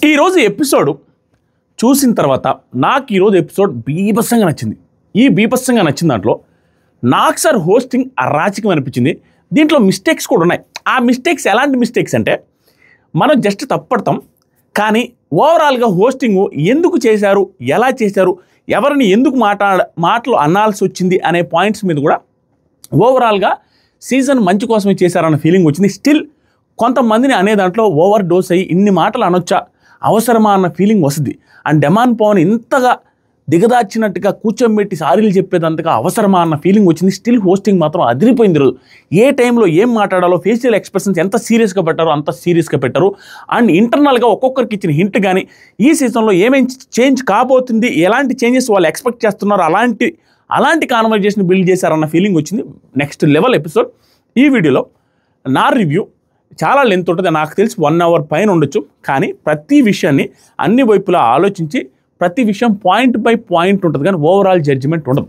ఈరోజు ఎపిసోడ్ చూసిన తర్వాత నాకు ఈరోజు ఎపిసోడ్ బీభత్సంగా నచ్చింది. ఈ బీభత్సంగా నచ్చిన దాంట్లో నాకు సార్ హోస్టింగ్ అరాచకం అనిపించింది. దీంట్లో మిస్టేక్స్ కూడా ఉన్నాయి. ఆ మిస్టేక్స్ ఎలాంటి మిస్టేక్స్ అంటే మనం జస్ట్ తప్పడతాం, కానీ ఓవరాల్గా హోస్టింగ్ ఎందుకు చేశారు, ఎలా చేశారు, ఎవరిని ఎందుకు మాటలు అనాల్సి వచ్చింది అనే పాయింట్స్ మీద కూడా ఓవరాల్గా సీజన్ మంచి కోసమే చేశారన్న ఫీలింగ్ వచ్చింది. స్టిల్ కొంతమందిని అనే దాంట్లో ఓవర్ డోస్ అయ్యి ఇన్ని మాటలు అనొచ్చా, అవసరమా అన్న ఫీలింగ్ వస్తుంది. అండ్ డెమాన్ పవన్ ఇంతగా దిగదార్చినట్టుగా కూర్చోబెట్టి సారీలు చెప్పేదంతగా అవసరమా అన్న ఫీలింగ్ వచ్చింది. స్టిల్ హోస్టింగ్ మాత్రం అదిరిపోయింది. రోజు ఏ టైంలో ఏం మాట్లాడాలో, ఫేషియల్ ఎక్స్ప్రెషన్స్ ఎంత సీరియస్గా పెట్టారో అంత సీరియస్గా పెట్టారు. అండ్ ఇంటర్నల్గా ఒక్కొక్కరికి ఇచ్చిన హింట్ కానీ ఈ సీజన్లో ఏమేం చేంజ్ కాబోతుంది, ఎలాంటి చేంజెస్ వాళ్ళు ఎక్స్పెక్ట్ చేస్తున్నారో అలాంటి కాన్వర్జేషన్ బిల్డ్ చేశారన్న ఫీలింగ్ వచ్చింది. Next level episode. ఈ వీడియోలో నా రివ్యూ చాలా లెంత్ ఉంటుంది, నాకు తెలిసి 1 hour పైన ఉండొచ్చు. కానీ ప్రతి విషయాన్ని అన్ని వైపులా ఆలోచించి ప్రతి విషయం పాయింట్ బై పాయింట్ ఉంటుంది, కానీ ఓవరాల్ జడ్జిమెంట్ ఉండదు.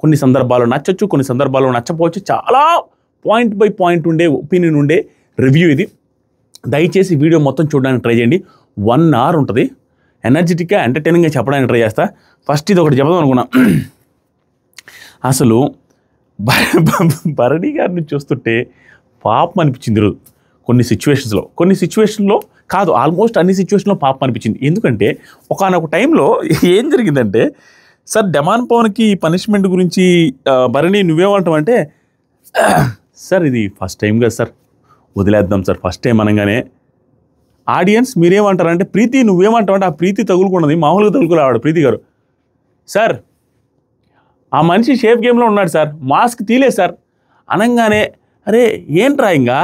కొన్ని సందర్భాల్లో నచ్చచ్చు, కొన్ని సందర్భాల్లో నచ్చపోవచ్చు. చాలా పాయింట్ బై పాయింట్ ఉండే ఒపీనియన్ ఉండే రివ్యూ ఇది. దయచేసి వీడియో మొత్తం చూడడానికి ట్రై చేయండి. 1 hour ఉంటుంది. ఎనర్జెటిక్గా ఎంటర్టైనింగ్గా చెప్పడానికి ట్రై చేస్తా. ఫస్ట్ ఇది ఒకటి చెప్దాం అనుకున్నా. అసలు భరణి గారిని చూస్తుంటే పాపం అనిపించింది ఈరోజు. కొన్ని సిచ్యువేషన్స్లో కాదు, ఆల్మోస్ట్ అన్ని సిచ్యువేషన్లో పాపం అనిపించింది. ఎందుకంటే ఒకానొక టైంలో ఏం జరిగిందంటే, సార్ డెమాన్ పవన్కి ఈ పనిష్మెంట్ గురించి భరణి నువ్వేమంటావు అంటే, సార్ ఇది ఫస్ట్ టైం కదా సార్, వదిలేద్దాం సార్. ఫస్ట్ టైం అనగానే ఆడియన్స్ మీరేమంటారంటే, ప్రీతి నువ్వేమంటావు అంటే, ఆ ప్రీతి తగులుకున్నది మామూలుగా తగులుకురావాడు ప్రీతి గారు. సార్ ఆ మనిషి షేప్ గేమ్లో ఉన్నాడు సార్, మాస్క్ తీలేదు సార్ అనగానే, అరే ఏంట్రా ఇంకా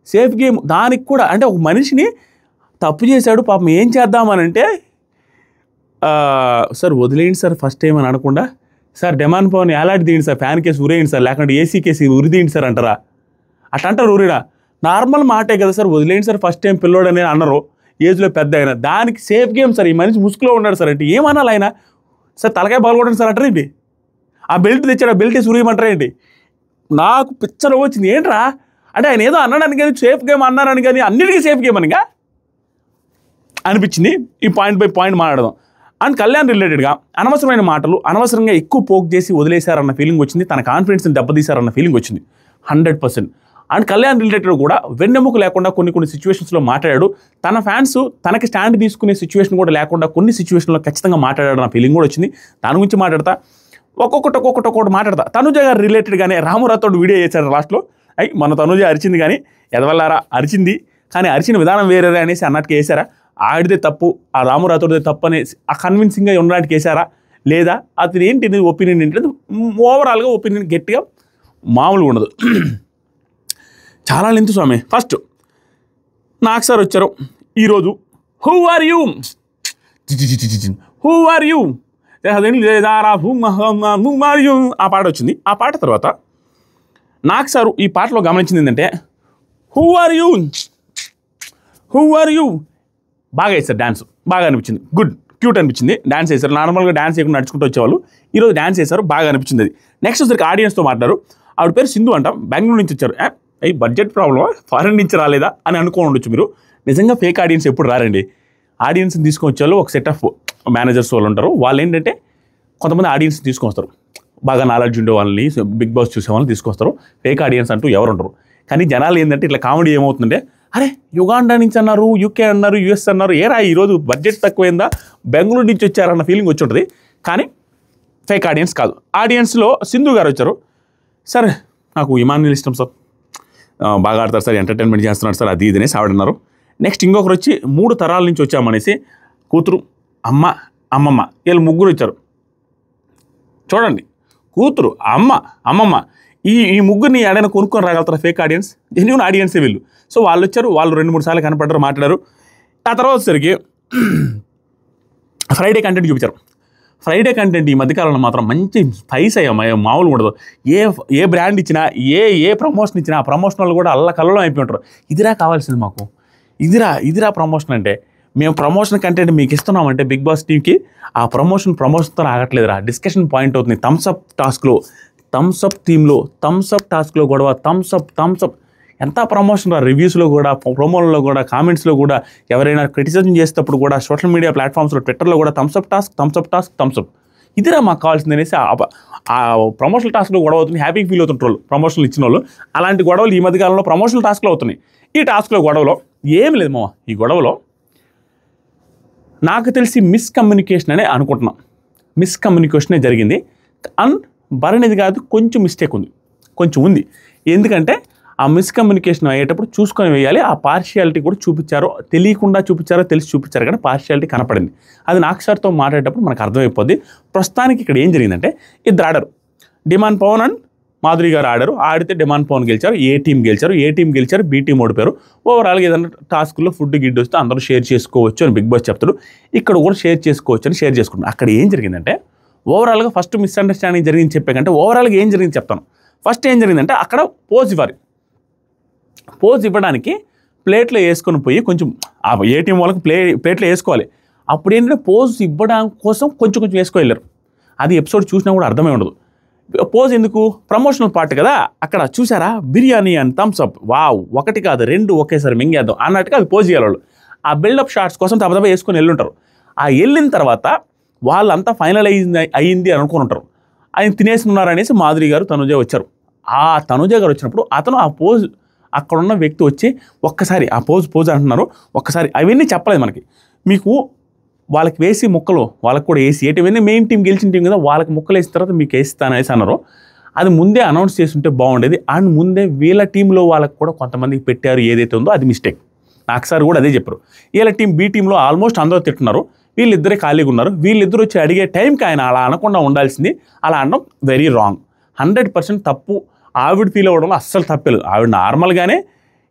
సేఫ్ గేమ్ దానికి కూడా అంటే ఒక మనిషిని తప్పు చేశాడు పాపం ఏం చేద్దామనంటే, సార్ వదిలేయండి సార్ ఫస్ట్ టైం అని అనకుండా, సార్ డెమాన్ పవన్ ఎలాంటి తీయండి సార్, ఫ్యాన్ కేసు ఉరేయండి సార్, లేకుంటే ఏసీ కేసు ఉరి తీయండి సార్ అంటారా? అట్లా అంటారు ఊరిడా? నార్మల్ మాటే కదా సార్, వదిలేయండి సార్ ఫస్ట్ టైం పిల్లోడని అన్నారు, ఏజ్లో పెద్ద అయినా. దానికి సేఫ్ గేమ్ సార్, ఈ మనిషి ముసుగులో ఉన్నాడు సార్ అంటే ఏమనాలి ఆయన? సార్ తలకాయ బాగుపడండి సార్ అంటారేంటి? ఆ బెల్ట్ తెచ్చాడు, ఆ బెల్ట్ ఉరియమంటారేంటి? నాకు పిచ్చర్ వచ్చింది. ఏంట్రా అంటే ఆయన ఏదో అన్నాడని కానీ, సేఫ్ గేమ్ అన్నారని కానీ అన్నిటికీ సేఫ్ గేమ్ అనిగా అనిపించింది. ఈ పాయింట్ బై పాయింట్ మాట్లాడదాం. అండ్ కళ్యాణ్ రిలేటెడ్గా అనవసరమైన మాటలు అనవసరంగా ఎక్కువ పోక్ చేసి వదిలేశారన్న ఫీలింగ్ వచ్చింది. తన కాన్ఫిడెన్స్ని దెబ్బతీశారన్న ఫీలింగ్ వచ్చింది 100%. అండ్ కళ్యాణ్ రిలేటెడ్ కూడా వెన్నెముక లేకుండా కొన్ని సిచ్యువేషన్స్లో మాట్లాడాడు. తన ఫ్యాన్స్ తనకి స్టాండ్ తీసుకునే సిచ్యువేషన్ కూడా లేకుండా కొన్ని సిచ్యువేషన్లో ఖచ్చితంగా మాట్లాడాడన్న ఫీలింగ్ కూడా వచ్చింది. దాని గురించి మాట్లాడతా, ఒక్కొక్కటి మాట్లాడతా. తనుజ గారు రిలేటెడ్గానే రామురాతోడు వీడియో చేశారు లాస్ట్లో. మన తనుజ అరిచింది కానీ ఎదవల్లారా అరిచింది, కానీ అరిచిన విధానం వేరే అనేసి అన్నట్టుగా వేసారా? ఆడిదే తప్పు, ఆ రామురాతోడిదే తప్పు అనేసి ఆ కన్విన్సింగ్గా ఉండడానికి వేసారా లేదా? అతను ఏంటి ఒపీనియన్ ఏంటి? ఓవరాల్గా ఒపీనియన్ గట్టిగా మామూలుగా ఉండదు. చాలా లెంత్ స్వామి. ఫస్ట్ నాకు సార్ వచ్చారు ఈరోజు. హూ ఆర్ యూ ఆ పాట వచ్చింది. ఆ పాట తర్వాత నాకు సార్ ఈ పాటలో గమనించింది ఏంటంటే, హూ ఆర్ యూ బాగా వేస్తారు. డ్యాన్స్ బాగా అనిపించింది, గుడ్ క్యూట్ అనిపించింది. డ్యాన్స్ వేశారు. నార్మల్గా డ్యాన్స్ వేయకుండా నడుచుకుంటూ వచ్చేవాళ్ళు, ఈరోజు డ్యాన్స్ వేశారు, బాగా అనిపించింది. అది నెక్స్ట్ వచ్చరికి ఆడియన్స్తో మాట్లాడారు. ఆవిడ పేరు సింధు అంట, బెంగళూరు నుంచి వచ్చారు. బడ్జెట్ ప్రాబ్లమా, ఫారెన్ నుంచి రాలేదా అని అనుకోని ఉండొచ్చు మీరు. నిజంగా ఫేక్ ఆడియన్స్ ఎప్పుడు రారండి. ఆడియన్స్ని తీసుకొని వచ్చేవాళ్ళు ఒక సెట్ ఆఫ్ మేనేజర్స్ వాళ్ళు ఉంటారు. వాళ్ళు ఏంటంటే కొంతమంది ఆడియన్స్ని తీసుకొస్తారు, బాగా నాలెడ్జ్ ఉండే వాళ్ళని, బిగ్ బాస్ చూసే వాళ్ళని తీసుకొస్తారు. ఫేక్ ఆడియన్స్ అంటూ ఎవరు ఉంటారు. కానీ జనాలు ఏంటంటే ఇట్లా కామెడీ ఏమవుతుందంటే, అరే యుగాండా నుంచి అన్నారు, యూకే అన్నారు, యూఎస్ అన్నారు, ఏరా ఈరోజు బడ్జెట్ తక్కువైందా, బెంగళూరు నుంచి వచ్చారన్న ఫీలింగ్ వచ్చి ఉంటుంది. కానీ ఫేక్ ఆడియన్స్ కాదు. ఆడియన్స్లో సింధు గారు వచ్చారు. సార్ నాకు ఇమాన్యుల్ ఇష్టం సార్, బాగా ఆడతారు సార్, ఎంటర్టైన్మెంట్ చేస్తున్నారు సార్, అది ఇది అనేసి ఆవిడన్నారు. నెక్స్ట్ ఇంకొకరు వచ్చి 3 తరాల నుంచి వచ్చామనేసి కూతురు, అమ్మ, అమ్మమ్మ, వీళ్ళు ముగ్గురు వచ్చారు. చూడండి, కూతురు, అమ్మమ్మ ఈ ముగ్గురిని ఎడైనా కొనుక్కొని రాగలుగుతారు ఫేక్ ఆడియన్స్? జెన్యూన్ ఆడియన్సే వీళ్ళు. సో వాళ్ళు వచ్చారు, వాళ్ళు 2-3 సార్లు కనపడ్డారు, మాట్లాడారు. ఆ తర్వాత వచ్చేసరికి ఫ్రైడే కంటెంట్ చూపించారు. ఫ్రైడే కంటెంట్ ఈ మధ్యకాలంలో మాత్రం మంచి స్పైస్ అయ్యాం, మామూలు ఉండదు. ఏ బ్రాండ్ ఇచ్చినా, ఏ ప్రమోషన్ ఇచ్చినా ఆ ప్రమోషన్ వాళ్ళు కూడా అల్లకల్లలో అయిపోయి ఉంటారు. ఇదిరా కావాల్సింది మాకు, ఇదిరా ప్రమోషన్ అంటే. మేము ప్రమోషన్ కంటెంట్ మీకు ఇస్తున్నామంటే బిగ్ బాస్ టీమ్కి ఆ ప్రమోషన్తో ఆగట్లేదురా, డిస్కషన్ పాయింట్ అవుతుంది. థమ్స్అప్ టీంలో థమ్స్అప్ టాస్క్లో గొడవ, థమ్స్అప్ ఎంత ప్రమోషన్ రివ్యూస్లో కూడా, ప్రోమోలలో కూడా, కామెంట్స్లో కూడా, ఎవరైనా క్రిటిసిజం చేసేటప్పుడు కూడా, సోషల్ మీడియా ప్లాట్ఫామ్స్లో, ట్విట్టర్లో కూడా Thums Up task, Thums Up task, Thums Up. ఇదిరా మాకు కావాల్సింది అనేసి ఆ ప్రమోషనల్ టాస్క్లో గొడవ అవుతుంది. హ్యాపీగా ఫీల్ అవుతుంటారు ప్రమోషన్లు ఇచ్చిన వాళ్ళు. అలాంటి గొడవలు ఈ మధ్యకాలంలో ప్రమోషనల్ టాస్క్లో అవుతున్నాయి. ఈ టాస్క్లో గొడవలో ఏమి లేదు మామ. ఈ గొడవలో నాకు తెలిసి మిస్కమ్యూనికేషన్ అనే అనుకుంటున్నాం. మిస్కమ్యూనికేషనే జరిగింది. భరణిది కాదు, కొంచెం మిస్టేక్ ఉంది, కొంచెం ఉంది. ఎందుకంటే ఆ మిస్కమ్యూనికేషన్ అయ్యేటప్పుడు చూసుకొని వేయాలి. ఆ పార్షియాలిటీ కూడా చూపించారో, తెలియకుండా చూపించారో, తెలిసి చూపించారు, కానీ పార్షియాలిటీ కనపడింది. అది నాకు సార్తో మాట్లాడేటప్పుడు మనకు అర్థమైపోద్ది. ప్రస్తుతానికి ఇక్కడ ఏం జరిగిందంటే, ఇద్దరు ఆడారు. డిమాండ్ పవన్ అండ్ మాధురి గారు ఆడారు. ఆడితే డిమాండ్ పవన్ గెలిచారు, ఏ టీం గెలిచారు, బీ టీం ఓడిపోయారు. ఓవరాల్గా ఏదైనా టాస్క్లో ఫుడ్ గిడ్డు వస్తే అందరూ షేర్ చేసుకోవచ్చు అని బిగ్ బాస్ చెప్తాడు. ఇక్కడ కూడా షేర్ చేసుకోవచ్చు అని షేర్ చేసుకుంటారు. అక్కడ ఏం జరిగిందంటే, ఓవరాల్గా ఫస్ట్ మిస్అండర్స్టాండింగ్ జరిగింది చెప్పే కంటే ఓవరాల్గా ఏం జరిగింది చెప్తాను. ఫస్ట్ ఏం జరిగిందంటే, అక్కడ పోజ్ ఇవ్వడానికి ప్లేట్లో వేసుకొని పోయి కొంచెం ఏ టీం వాళ్ళకి ప్లేట్లో వేసుకోవాలి. అప్పుడు ఏంటంటే పోజ్ ఇవ్వడం కోసం కొంచెం వేసుకో వెళ్ళారు. అది ఎపిసోడ్ చూసినా కూడా అర్థమై ఉండదు. పోజ్ ఎందుకు? ప్రమోషనల్ పార్ట్ కదా. అక్కడ చూసారా, బిర్యానీ అండ్ థమ్స్అప్, వావ్, ఒకటి కాదు 2 ఒకేసారి మింగేద్దాం అన్నట్టుగా అది పోజ్ చేయాలి వాళ్ళు. ఆ బిల్డప్ షాట్స్ కోసం తప్ప వేసుకొని వెళ్ళుంటారు. ఆ వెళ్ళిన తర్వాత వాళ్ళంతా ఫైనలైజ్ అయ్యింది అని అనుకుని ఉంటారు. ఆయన తినేసుకున్నారనేసి మాధురి గారు, తనుజ వచ్చారు. ఆ తనుజ గారు వచ్చినప్పుడు అతను ఆ పోజ్, అక్కడున్న వ్యక్తి వచ్చి ఒక్కసారి ఆ పోజ్ అంటున్నారు. ఒక్కసారి అవన్నీ చెప్పలేదు మనకి. మీకు వాళ్ళకి వేసి ముక్కలు వాళ్ళకి కూడా వేసి ఏటివన్నీ మెయిన్ టీం గెలిచిన టీం కదా, వాళ్ళకి ముక్కలు వేసిన తర్వాత మీకు వేస్తాను అనేసి అన్నారు. అది ముందే అనౌన్స్ చేస్తుంటే బాగుండేది. అండ్ ముందే వీళ్ళ టీంలో వాళ్ళకి కూడా కొంతమందికి పెట్టారు. ఏదైతే ఉందో అది మిస్టేక్. నాకు సార్ కూడా అదే చెప్పారు. వీళ్ళ టీం బీ టీంలో ఆల్మోస్ట్ అందరూ తిట్టున్నారు, వీళ్ళిద్దరే ఖాళీగా ఉన్నారు. వీళ్ళిద్దరు వచ్చి అడిగే టైంకి ఆయన అలా అనకుండా ఉండాల్సింది. అలా అనడం వెరీ రాంగ్, 100% తప్పు. ఆవిడ ఫీల్ అవ్వడంలో అస్సలు తప్పలేదు. ఆవిడ నార్మల్గానే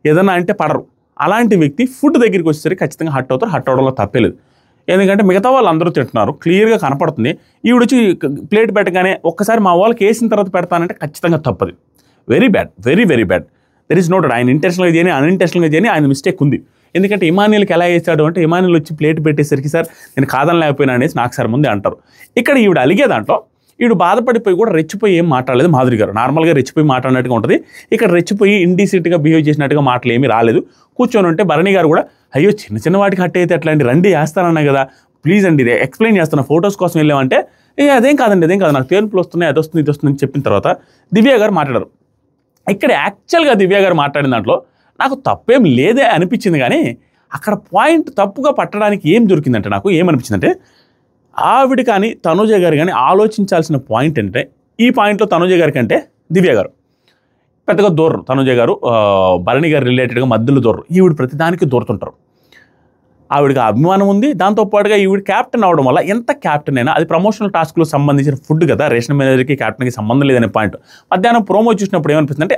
ఏదన్నా అంటే పడరు. అలాంటి వ్యక్తి ఫుడ్ దగ్గరికి వచ్చేసరికి ఖచ్చితంగా హట్ అవుతారు. హట్ అవడంలో తప్పలేదు. ఎందుకంటే మిగతా వాళ్ళు అందరూ తింటున్నారు, క్లియర్గా కనపడుతుంది. ఈవిడ వచ్చి ప్లేట్ పెట్టగానే ఒక్కసారి మా వాళ్ళకి వేసిన తర్వాత పెడతానంటే ఖచ్చితంగా తప్పది. Very bad, very very bad. There is no doubt. ఆయన ఇంటెన్షనల్గా చేయని, అన్ఇంటెన్షనల్గా చేయని ఆయన మిస్టేక్ ఉంది. ఎందుకంటే ఇమాన్యుల్కి ఎలా వేసాడు అంటే, ఇమాన్యుల్ వచ్చి ప్లేట్ పెట్టేసరికి సార్ నేను కాదనలేకపోయినా అనేసి నాకు సార్ ముందే అంటారు. ఇక్కడ ఈవిడ అలిగే దాంట్లో ఈవిడ బాధపడిపోయి కూడా రెచ్చిపోయి ఏం మాట్లాడలేదు మాధురి గారు. నార్మల్గా రెచ్చిపోయి మాట్లాడినట్టుగా ఉంటుంది. ఇక్కడ రెచ్చిపోయి ఇండీసెంట్గా బిహేవ్ చేసినట్టుగా మాటలు ఏమీ రాలేదు. కూర్చొని ఉంటే భరణి గారు కూడా, అయ్యో చిన్న వాటికి హట్ అయితే అట్లాంటి రండి వేస్తానన్నా కదా, ప్లీజ్ అండి ఎక్స్ప్లెయిన్ చేస్తున్నా, ఫొటోస్ కోసం వెళ్ళామంటే అదేం కాదండి, నాకు తేన్పులు వస్తున్నాయి, అది వస్తుంది, ఇది వస్తుంది అని చెప్పిన తర్వాత దివ్య గారు మాట్లాడారు. ఇక్కడ యాక్చువల్గా దివ్య గారు మాట్లాడిన దాంట్లో నాకు తప్పేం లేదే అనిపించింది. కానీ అక్కడ పాయింట్ తప్పుగా పట్టడానికి ఏం దొరికిందంటే, నాకు ఏమనిపించిందంటే, ఆవిడ కానీ తనుజ గారు కానీ ఆలోచించాల్సిన పాయింట్ ఏంటంటే, ఈ పాయింట్లో తనుజ గారి కంటే దివ్య గారు పెద్దగా దూరరు. తనుజ గారు భరణి గారు రిలేటెడ్గా మధ్యలో దూరరు. ఈవిడ ప్రతిదానికి దూరుతుంటారు. ఆవిడకి అభిమానం ఉంది. దాంతోపాటుగా ఈవిడ క్యాప్టెన్ అవడం వల్ల, ఎంత క్యాప్టెన్ అయినా అది ప్రమోషనల్ టాస్క్లో సంబంధించిన ఫుడ్ కదా, రేషన్ మేనేజర్కి క్యాప్టెన్కి సంబంధం లేదనే పాయింట్. మధ్యాహ్నం ప్రోమో చూసినప్పుడు ఏమనిపిస్తుంది అంటే,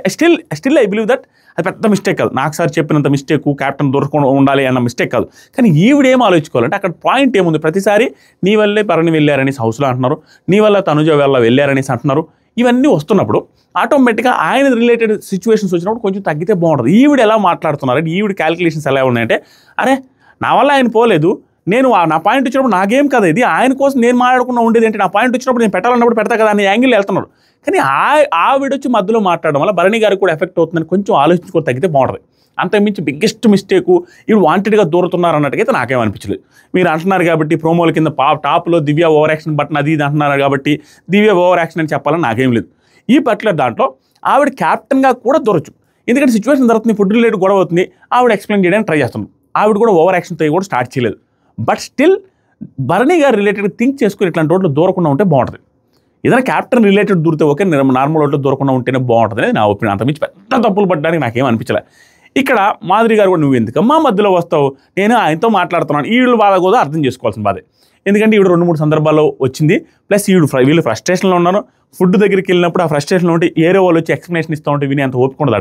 స్టిల్ ఐ బిలీవ్ దట్ అది పెద్ద మిస్టేక్ కాదు. నాకు సార్ చెప్పినంత మిస్టేక్ క్యాప్టెన్ దొరకకుండా ఉండాలి అన్న మిస్టేక్ కాదు. కానీ ఈవిడ ఏం ఆలోచించుకోవాలంటే, అక్కడ పాయింట్ ఏముంది, ప్రతిసారి నీ వల్లే భరణి వెళ్ళారనేసి హౌస్లో అంటున్నారు, నీ వల్ల తనుజ వల్ల వెళ్ళారనేసి అంటున్నారు. ఇవన్నీ వస్తున్నప్పుడు ఆటోమేటిక్గా ఆయన రిలేటెడ్ సిచ్యువేషన్స్ వచ్చినప్పుడు కొంచెం తగ్గితే బాగుంటుంది. ఈవిడ ఎలా మాట్లాడుతున్నారంటే, ఈవిడ క్యాలిక్యులేషన్స్ ఎలా ఉన్నాయంటే, అరే నా వల్ల ఆయన పోలేదు, నేను నా పాయింట్ వచ్చినప్పుడు నాకేం కదా ఇది, ఆయన కోసం నేను మాట్లాడకుండా ఉండేది ఏంటి, నా పాయింట్ వచ్చినప్పుడు నేను పెట్టాలన్నప్పుడు పెడతా కదా అనే యాంగిల్ వెళ్తున్నారు. కానీ ఆవిడ వచ్చి మధ్యలో మాట్లాడడం వల్ల భరణి గారికి కూడా ఎఫెక్ట్ అవుతుందని కొంచెం ఆలోచించుకొని తగ్గితే బాగుంటుంది. అంతకుమించి బిగ్గెస్ట్ మిస్టేకు ఇవి వాంటెడ్గా దూరుతున్నారు అన్నట్టుగైతే నాకేమనిపించలేదు. మీరు అంటున్నారు కాబట్టి ప్రోమోల కింద టాప్లో దివ్య ఓవర్ యాక్షన్ బటన్ అది ఇది అంటున్నారు కాబట్టి దివ్య ఓవర్ యాక్షన్ అని చెప్పాలని నాకేం లేదు. ఈ పర్టికులర్ దాంట్లో ఆవిడ క్యాప్టెన్గా కూడా దూరచ్చు. ఎందుకంటే సిచ్యువేషన్ జరుగుతుంది, ఫుడ్ రిలేటెడ్ గొడవ అవుతుంది, ఆవిడ ఎక్స్ప్లెయిన్ చేయడానికి ట్రై చేస్తుంది. ఆవిడ కూడా ఓవర్ యాక్షన్తో కూడా స్టార్ట్ చేయలేదు. But still Bharani garu related think చేసుకుని ఇట్లాంటి రోడ్లు దూరకుండా ఉంటే బాగుంటుంది. ఏదైనా క్యాప్టెన్ రిలేటెడ్ దూరితే ఓకే, నార్మల్ రోడ్లు దూరకుండా ఉంటేనే బాగుంటుంది అనేది నా ఒపీనియన్. అంతకుమించి పెద్ద తప్పులు పడడానికి నాకేం అనిపించలే. ఇక్కడ మాధురి గారు కూడా, నువ్వు ఎందుకమ్మా మధ్యలో వస్తావు, నేను ఆయనతో మాట్లాడుతున్నాను, వీళ్ళు బాధ కూడా అర్థం చేసుకోవాల్సిన బాధే. ఎందుకంటే ఈవిడ 2-3 సందర్భాల్లో వచ్చింది. ప్లస్ వీళ్ళు ఫ్రస్ట్రేషన్లో ఉన్నారు. ఫుడ్ దగ్గరికి వెళ్ళినప్పుడు ఆ ఫ్రస్ట్రేషన్లో ఉంటే ఏరే వాళ్ళు వచ్చి ఎక్స్ప్లెనేషన్ ఇస్తూ ఉంటే విని అంత ఓపిక ఉండదు.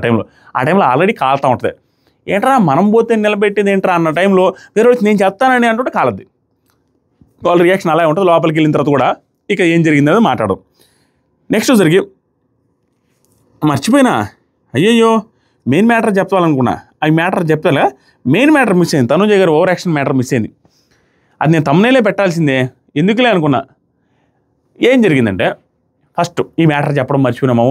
ఆ టైంలో ఆల్రెడీ కాలుతూ ఉంటుంది. ఏంట్రా మనం పోతే నిలబెట్టేది ఏంట్రా అన్న టైంలో వేరే వచ్చి నేను చెప్తానని అంటుంటే కాలద్ది. వాళ్ళ రియాక్షన్ అలా ఉంటుంది. లోపలికి వెళ్ళిన తర్వాత కూడా ఇక ఏం జరిగిందో మాట్లాడడం. నెక్స్ట్ జరిగి మర్చిపోయినా, అయ్యయ్యో మెయిన్ మ్యాటర్ చెప్పాలనుకున్నా, ఆ మ్యాటర్ చెప్తాలే, మెయిన్ మ్యాటర్ మిస్ అయింది. తనుజ గారు ఓవర్ యాక్షన్ మ్యాటర్ మిస్ అయింది. అది నేను తమ్మునేలే పెట్టాల్సిందే, ఎందుకులే అనుకున్నా. ఏం జరిగిందంటే, ఫస్ట్ ఈ మ్యాటర్ చెప్పడం మర్చిపోయినాము.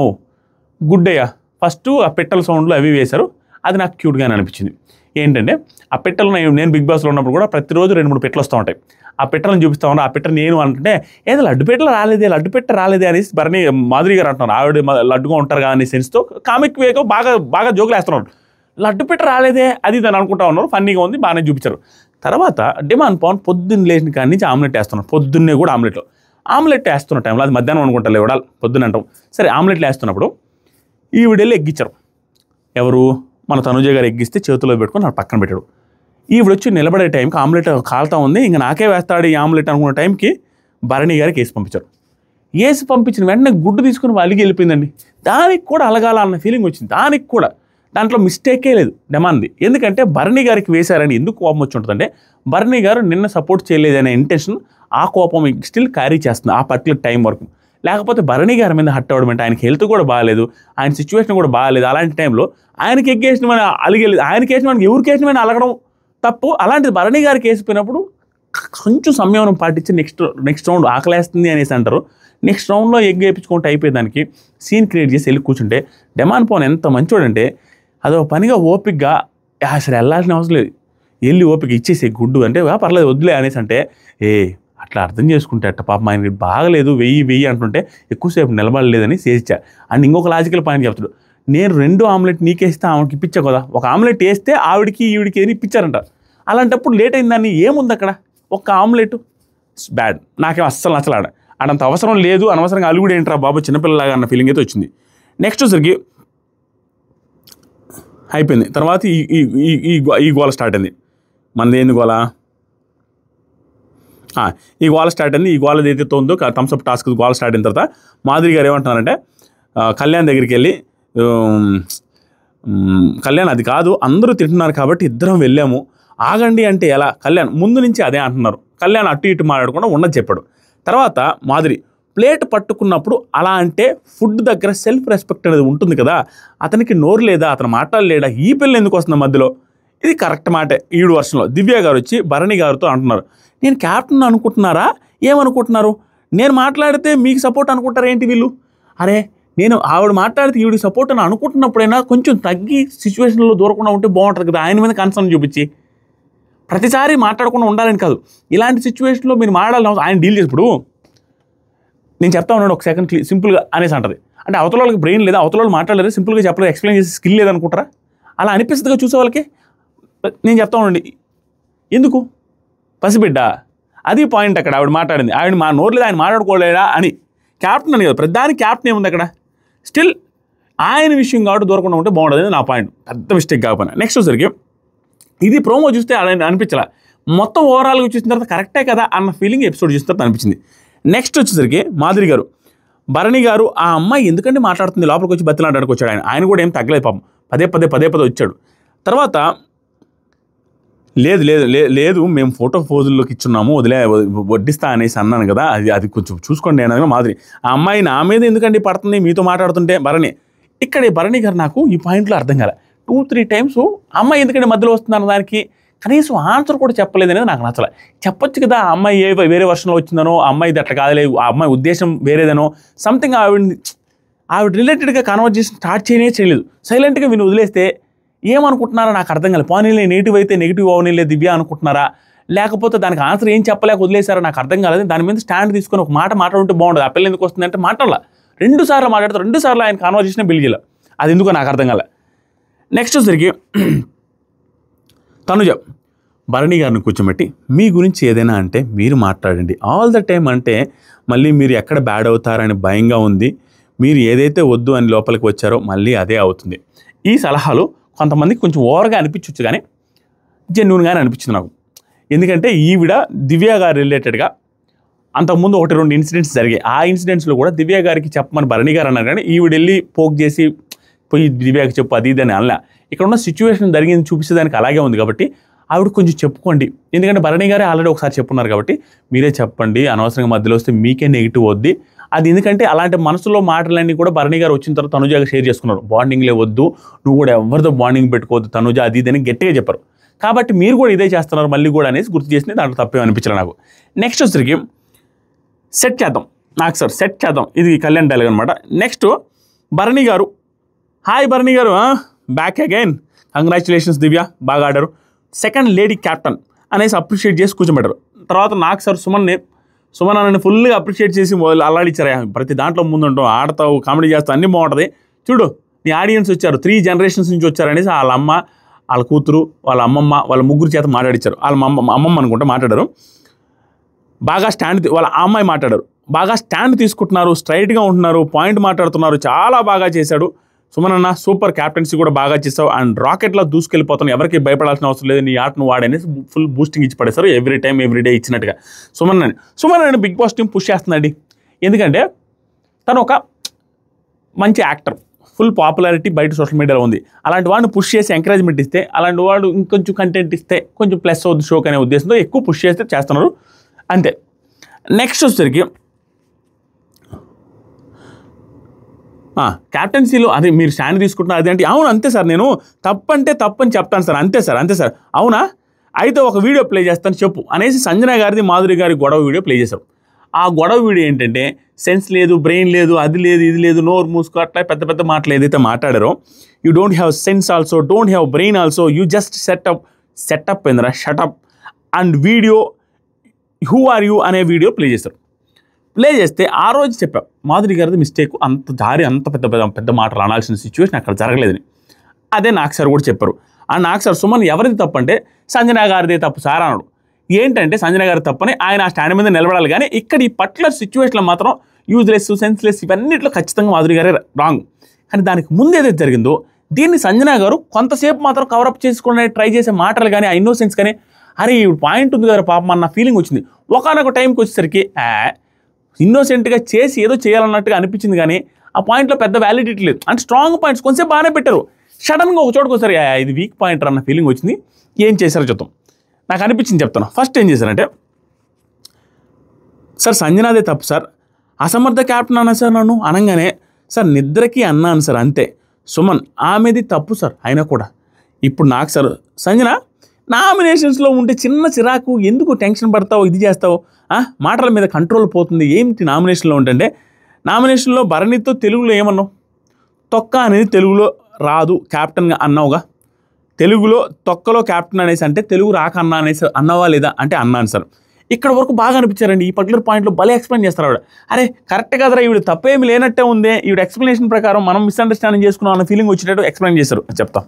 గుడ్ అయ్యా, ఫస్ట్ ఆ పెట్టెల సౌండ్లు అవి వేశారు. అది నాకు క్యూట్గానే అనిపించింది. ఏంటంటే ఆ పెట్టెలు నేను బిగ్ బాస్లో ఉన్నప్పుడు కూడా ప్రతిరోజు 2-3 పెట్టెలు వస్తూ ఉంటాయి. ఆ పెట్టెలను చూపిస్తూ ఉన్నా. ఆ పెట్టె నేను అంటే ఏదో లడ్డు పెట్టెలు రాలేదే, లడ్డు పెట్టె రాలేదే అనేసి భరణి మాధురి గారు అంటున్నారు. ఆవిడ లడ్డుగా ఉంటారు కదా అనే సెన్స్తో కామిక్ వేగా బాగా జోకులు వేస్తున్నారు. లడ్డు పెట్టె రాలేదే అది దాన్ని అనుకుంటా ఉన్నారు. ఫన్నీగా ఉంది, బాగానే చూపించారు. తర్వాత డిమాండ్ పవన్ పొద్దున్న లేచిన కాడి నుంచి ఆమ్లెట్ వేస్తున్నారు. పొద్దున్నే కూడా ఆమ్లెట్ వేస్తున్న టైంలో, అది మధ్యాహ్నం అనుకుంటారు ఇవ్వడాలి, పొద్దున్న అంటాం. సరే, ఆమ్లెట్లు వేస్తున్నప్పుడు ఈవిడెళ్ళి ఎగ్గిచ్చారు. ఎవరు? మన తనుజ గారు ఎగ్గిస్తే చేతిలో పెట్టుకొని నాకు పక్కన పెట్టాడు. ఈవిడ వచ్చి నిలబడే టైంకి ఆమ్లెట్ కాలుతా ఉంది, ఇంకా నాకే వేస్తాడు ఈ ఆమ్లెట్ అనుకున్న టైంకి భరణి గారికి వేసి పంపించారు. వేసి పంపించిన వెంటనే గుడ్డు తీసుకుని అలిగి వెళ్ళిపోయిందండి. దానికి కూడా అలగాల అన్న ఫీలింగ్ వచ్చింది. దానికి కూడా దాంట్లో మిస్టేకే లేదు డిమాండ్ది. ఎందుకంటే భరణి గారికి వేశారని ఎందుకు కోపం వచ్చి ఉంటుందంటే, భరణి గారు నిన్న సపోర్ట్ చేయలేదనే ఇంటెన్షన్ ఆ కోపం స్టిల్ క్యారీ చేస్తుంది ఆ పర్టికులర్ టైం వరకు. లేకపోతే భరణి గారి మీద హట్ అవ్వడం అంటే ఆయనకి హెల్త్ కూడా బాగాలేదు, ఆయన సిచ్యువేషన్ కూడా బాగాలేదు. అలాంటి టైంలో ఆయనకి ఎగ్గేసిన అలిగేది, ఆయనకి వేసిన మనకి ఎవరికి వేసిన అలగడం తప్పు. అలాంటిది భరణి గారికి వేసిపోయినప్పుడు కొంచెం సంయమనం పాటించి నెక్స్ట్ రౌండ్ ఆకలేస్తుంది అనేసి అంటారు. నెక్స్ట్ రౌండ్లో ఎగ్ వేయించుకుంటూ అయిపోయేదానికి సీన్ క్రియేట్ చేసి వెళ్ళి కూర్చుంటే డిమాండ్ పవన్ ఎంత మంచోడంటే అదో పనిగా ఓపికగా అసలు వెళ్ళాల్సిన అవసరం లేదు, వెళ్ళి ఓపిక ఇచ్చేసి గుడ్డు అంటే పర్లేదు వద్దులే అనేసి అంటే అట్లా అర్థం చేసుకుంటే అట్ట పాపం ఆయనకి బాగలేదు వెయ్యి అంటుంటే ఎక్కువసేపు నిలబడలేదని చేయించా. అండ్ ఇంకొక లాజికల్ పాయింట్ చెప్తాడు, నేను 2 ఆమ్లెట్ నీకేస్తే ఆమెకి ఇప్పించా కదా, ఒక ఆమ్లెట్ వేస్తే ఆవిడికి ఈవిడికి అని ఇప్పించారంట. అలాంటప్పుడు లేట్ అయిందాన్ని ఏముంది అక్కడ, ఒక్క ఆమ్లెట్ బ్యాడ్, నాకేం అస్సలు నచ్చలాడ. అంత అవసరం లేదు, అనవసరంగా అలుగుడు ఏంట్రా బాబు చిన్నపిల్లలాగా అన్న ఫీలింగ్ అయితే వచ్చింది. నెక్స్ట్ వచ్చరికి అయిపోయింది. తర్వాత ఈ గోల స్టార్ట్ అయింది. మనది ఏంది గోల? ఈ గోల స్టార్ట్ అయింది. ఈ గోల ఏదైతే ఉందో థమ్స్అప్ టాస్క్ గోల స్టార్ట్ అయిన తర్వాత మాధురి గారు ఏమంటున్నారంటే, కళ్యాణ్ దగ్గరికి వెళ్ళి, కళ్యాణ్ అది కాదు అందరూ తింటున్నారు కాబట్టి ఇద్దరం వెళ్ళాము, ఆగండి అంటే ఎలా? కళ్యాణ్ ముందు నుంచి అదే అంటున్నారు. కళ్యాణ్ అటు ఇటు మాట్లాడకుండా ఉన్నది చెప్పాడు. తర్వాత మాధురి ప్లేట్ పట్టుకున్నప్పుడు అలా అంటే ఫుడ్ దగ్గర సెల్ఫ్ రెస్పెక్ట్ అనేది ఉంటుంది కదా, అతనికి నోరు లేదా, అతను మాట్లాడలేడా, ఈ పిల్ల ఎందుకు వస్తుంది మధ్యలో? ఇది కరెక్ట్ మాటే. ఈడు వర్షంలో దివ్య గారు వచ్చి భరణి గారితో అంటున్నారు, నేను క్యాప్టెన్ అనుకుంటున్నారా, ఏమనుకుంటున్నారు? నేను మాట్లాడితే మీకు సపోర్ట్ అనుకుంటారా ఏంటి వీళ్ళు? అరే నేను ఆవిడ మాట్లాడితే ఈవిడికి సపోర్ట్ అని అనుకుంటున్నప్పుడైనా కొంచెం తగ్గి సిచ్యువేషన్లో దూరకుండా ఉంటే బాగుంటుంది కదా, ఆయన మీద కన్సర్న్ చూపించి. ప్రతిసారి మాట్లాడకుండా ఉండాలని కాదు, ఇలాంటి సిచ్యువేషన్లో మీరు మాట్లాడాలి. ఆయన డీల్ చేసినప్పుడు నేను చెప్తా ఉన్నాడు ఒక సెకండ్ సింపుల్గా అనేసి అంటది. అంటే అవతల వాళ్ళకి బ్రెయిన్ లేదా, అవతల వాళ్ళు మాట్లాడలేదు, సింపుల్గా చెప్పలేదు, ఎక్స్ప్లెయిన్ చేసి స్కిల్ లేదనుకుంటారా? అలా అనిపిస్తుందిగా చూసే వాళ్ళకి. నేను చెప్తా ఉండండి, ఎందుకు పసిబిడ్డ, అది పాయింట్ అక్కడ ఆవిడ మాట్లాడింది. ఆవిడ మా నోరు లేదా, ఆయన మాట్లాడుకోలేడా అని. క్యాప్టెన్ అని కదా, ప్రతిదానికి క్యాప్టెన్ ఏముంది అక్కడ? స్టిల్ ఆయన విషయం కాబట్టి దూరకుండా ఉంటే బాగుంటుంది నా పాయింట్, పెద్ద మిస్టేక్ కాకపోయినా. నెక్స్ట్ వచ్చరికి ఇది ప్రోమో చూస్తే అలా అనిపించాల, మొత్తం ఓవరాల్గా చూసిన తర్వాత కరెక్టే కదా అన్న ఫీలింగ్ ఎపిసోడ్ చూసిన తర్వాత అనిపించింది. నెక్స్ట్ వచ్చేసరికి మాధురి గారు, భరణి గారు ఆ అమ్మాయి ఎందుకంటే మాట్లాడుతుంది లోపలికి వచ్చి బతిలాడడానికి వచ్చాడు. ఆయన కూడా ఏం తగ్గలేదు పాపం, పదే వచ్చాడు. తర్వాత లేదు మేము ఫోటో పోజుల్లోకి ఇచ్చున్నాము, వడ్డిస్తా అనేసి అన్నాను కదా, అది కొంచెం చూసుకోండి అనగా మాధురి, ఆ అమ్మాయి నా మీద ఎందుకండి పడుతుంది మీతో మాట్లాడుతుంటే భరణి. ఇక్కడ భరణి గారు నాకు ఈ పాయింట్లో అర్థం కాలే. 2-3 టైమ్స్ అమ్మాయి ఎందుకంటే మధ్యలో వస్తుందన్న దానికి కనీసం ఆన్సర్ కూడా చెప్పలేదు అనేది నాకు నచ్చలే. చెప్పొచ్చు కదా, ఆ అమ్మాయి వేరే వర్షన్లో వచ్చిందనో, ఆ అమ్మాయి ఇది అట్లా కాదులే, ఆ అమ్మాయి ఉద్దేశం వేరేదనో, సంథింగ్ ఆవిడ రిలేటెడ్గా కన్వర్జేషన్ స్టార్ట్ చేయలేదు. సైలెంట్గా విని వదిలేస్తే ఏమనుకుంటున్నారో నాకు అర్థం కాలేదు. పోనీలే నెగిటివ్ అయితే నెగిటివ్ అవనీలే దివ్య అనుకుంటున్నారా, లేకపోతే దానికి ఆన్సర్ ఏం చెప్పలేక వదిలేసారో నాకు అర్థం కాలేదు. దాని మీద స్టాండ్ తీసుకొని ఒక మాట మాట్లాడుంటే బాగుంటుంది. ఆ పిల్ల ఎందుకు వస్తుంది అంటే మాట్లాడాల, 2 సార్లు మాట్లాడతారు, 2 సార్లు ఆయన కాన్వర్జేషన్ బిల్డ్ చేయాలి, అది ఎందుకో నాకు అర్థం కాలే. నెక్స్ట్ వచ్చరికి తనుజ భరణి గారిని కూర్చోబెట్టి మీ గురించి ఏదైనా అంటే మీరు మాట్లాడండి, ఆల్ ద టైం అంటే మళ్ళీ మీరు ఎక్కడ బ్యాడ్ అవుతారని భయంగా ఉంది, మీరు ఏదైతే వద్దు అని లోపలికి వచ్చారో మళ్ళీ అదే అవుతుంది. ఈ సలహాలు కొంతమందికి కొంచెం ఓవర్గా అనిపించవచ్చు, కానీ జెన్యూన్గానే అనిపించింది నాకు. ఎందుకంటే ఈవిడ దివ్య గారు రిలేటెడ్గా అంతకుముందు 1-2 ఇన్సిడెంట్స్ జరిగాయి. ఆ ఇన్సిడెంట్స్లో కూడా దివ్య గారికి చెప్పమని భరణి గారు అన్నారు, కానీ ఈవిడ వెళ్ళి పోక్ చేసి పోయి దివ్యకి చెప్పు అది ఇది అని అనలే. ఇక్కడ ఉన్న సిచ్యువేషన్ జరిగింది చూపించేదానికి అలాగే ఉంది కాబట్టి ఆవిడ కొంచెం చెప్పుకోండి. ఎందుకంటే భరణి గారే ఆల్రెడీ ఒకసారి చెప్పున్నారు కాబట్టి మీరే చెప్పండి, అనవసరంగా మధ్యలో వస్తే మీకే నెగిటివ్ వద్ది అది. ఎందుకంటే అలాంటి మనసులో మాటలన్నీ కూడా భరణి గారు వచ్చిన తర్వాత తనుజాగా షేర్ చేసుకున్నారు. బాండింగ్లే వద్దు, నువ్వు కూడా ఎవరితో బాండింగ్ పెట్టుకోవద్దు తనుజ అది ఇది అని గట్టిగా చెప్పారు. కాబట్టి మీరు కూడా ఇదే చేస్తున్నారు మళ్ళీ కూడా అనేసి గుర్తు చేసింది, దాంట్లో తప్పేం అనిపించలేదు నాకు. నెక్స్ట్ వచ్చరికి సెట్ చేద్దాం, నాకు సార్ సెట్ చేద్దాం, ఇది కళ్యాణ్ డైలాగ్ అనమాట. Next Bharani garu, hi Bharani garu, back again. Congratulations దివ్య, బాగా ఆడారు, సెకండ్ లేడీ క్యాప్టెన్ అనేసి అప్రిషియేట్ చేసి కూర్చోబెట్టారు. తర్వాత నాకు సార్ సుమన్ అన్నని ఫుల్గా అప్రిషియేట్ చేసి అల్లాడిచ్చారు. ప్రతి దాంట్లో ముందుంటావు, ఆడతావు, కామెడీ చేస్తావు, అన్నీ బాగుంటుంది, చూడు నీ ఆడియన్స్ వచ్చారు, 3 generations నుంచి వచ్చారనేసి వాళ్ళ అమ్మ, వాళ్ళ కూతురు, వాళ్ళ అమ్మమ్మ, వాళ్ళ ముగ్గురు చేత మాట్లాడించారు. వాళ్ళ అమ్మమ్మ అనుకుంటే మాట్లాడారు. బాగా వాళ్ళ అమ్మాయి మాట్లాడారు, బాగా స్టాండ్ తీసుకుంటున్నారు, స్ట్రైట్గా ఉంటున్నారు, పాయింట్ మాట్లాడుతున్నారు, చాలా బాగా చేశాడు సుమన్ అన్న, సూపర్, క్యాప్టెన్సీ కూడా బాగా చేసావు అండ్ రాకెట్లో దూసుకెళ్ళిపోతున్నావు, ఎవరికి భయపడాల్సిన అవసరం లేదు, నీ ఆటను వాడనేసి ఫుల్ బూస్టింగ్ ఇచ్చి పడేశారు. ఎవ్రీ టైం ఎవ్రీ డే ఇచ్చినట్టుగా సుమన్ అన్న బిగ్ బాస్ టీం పుష్ చేస్తుందండి. ఎందుకంటే తను ఒక మంచి యాక్టర్, ఫుల్ పాపులారిటీ బయట సోషల్ మీడియాలో ఉంది. అలాంటి వాడిని పుష్ చేసి ఎంకరేజ్మెంట్ ఇస్తే, అలాంటి వాడు ఇంకొంచెం కంటెంట్ ఇస్తే కొంచెం ప్లస్ అవుతుంది షోకి అనే ఉద్దేశంతో ఎక్కువ పుష్ చేస్తే చేస్తున్నారు అంతే. నెక్స్ట్ వచ్చేసరికి క్యాప్టెన్సీలో అదే మీరు స్టాండ్ తీసుకుంటున్నారు అది అంటే, అవును అంతే సార్, నేను తప్పంటే తప్పని చెప్తాను సార్, అంతే సార్, అవునా అయితే ఒక వీడియో ప్లే చేస్తాను చెప్పు అనేసి సంజన గారిది మాధురి గారి గొడవ వీడియో ప్లే చేశారు. ఆ గొడవ వీడియో ఏంటంటే సెన్స్ లేదు, బ్రెయిన్ లేదు, అది లేదు, ఇది లేదు, నోరు మూసుకో, అట్లా పెద్ద పెద్ద మాటలు ఏదైతే మాట్లాడారో, you don't have sense also, don't have brain also, you just shut up ఏంద్రా shut up and video who are you అనే వీడియో ప్లే చేశారు. ప్లే చేస్తే ఆ రోజు చెప్పా మాధురి గారిది మిస్టేక్, అంత పెద్ద మాటలు అనాల్సిన సిచ్యువేషన్ అక్కడ జరగలేదని. అదే నాకు సార్ కూడా చెప్పారు. ఆ నాకు సార్ సుమన్ ఎవరిది తప్పు అంటే సంజన గారిదే తప్పు సార్ అన్నాడు. ఏంటంటే సంజన గారి తప్పని ఆయన ఆ స్టాండ్ మీద నిలబడాలి, కానీ ఇక్కడ ఈ పర్టికులర్ సిచ్యువేషన్లో మాత్రం యూజ్లెస్, సెన్స్లెస్ ఇవన్నిట్లో ఖచ్చితంగా మాధురి గారే రాంగ్. కానీ దానికి ముందు ఏదైతే జరిగిందో దీన్ని సంజన గారు కొంతసేపు మాత్రం కవరప్ చేసుకునే ట్రై చేసే మాటలు కానీ, ఆ ఇన్నోసెన్స్ కానీ, అరే ఈ పాయింట్ ఉంది కదా పాపం అన్న ఫీలింగ్ వచ్చింది. ఒకనొక టైంకి వచ్చేసరికి ఇన్నోసెంట్గా చేసి ఏదో చేయాలన్నట్టుగా అనిపించింది, కానీ ఆ పాయింట్లో పెద్ద వ్యాలిడిటీ లేదు. అంటే స్ట్రాంగ్ పాయింట్స్ కొంచెం బాగానే పెట్టారు, సడన్గా ఒక చోటుకు ఒకసారి ఇది వీక్ పాయింట్ అన్న ఫీలింగ్ వచ్చింది. ఏం చేశారో చూద్దాం. నాకు అనిపించింది చెప్తాను. ఫస్ట్ ఏం చేశారంటే, సార్ సంజనాదే తప్పు సార్, అసమర్థ క్యాప్టెన్ అన్నా సార్ నన్ను అనగానే, సార్ నిద్రకి అన్నాను సార్ అంతే, సుమన్ ఆమెది తప్పు సార్ అయినా కూడా. ఇప్పుడు నాకు సార్ సంజన నామినేషన్స్లో ఉంటే చిన్న చిరాకు, ఎందుకు టెన్షన్ పడతావు, ఇది చేస్తావు, మాటల మీద కంట్రోల్ పోతుంది, ఏమిటి నామినేషన్లో ఉంటుంటే, నామినేషన్లో భరణితో తెలుగులో ఏమన్నావు, తొక్క అనేది తెలుగులో రాదు క్యాప్టెన్గా అన్నావుగా, తెలుగులో తొక్కలో క్యాప్టెన్ అనేసి అంటే తెలుగు రాక అన్నా అనేసి అన్నావా లేదా అంటే అన్నాను సార్. ఇక్కడ వరకు బాగా అనిపించారండి. ఈ పర్టికులర్ పాయింట్లో భలే ఎక్స్ప్లెయిన్ చేస్తారు ఆవిడ. అరే కరెక్ట్ కదరా, ఈవిడ తప్పేమి లేనట్టే ఉందే, ఈవిడ ఎక్స్ప్లెనేషన్ ప్రకారం మనం మిస్అండర్స్టాండింగ్ చేసుకున్నాం అన్న ఫీలింగ్ వచ్చేటట్టు ఎక్స్ప్లెయిన్ చేశారు. చెప్తాం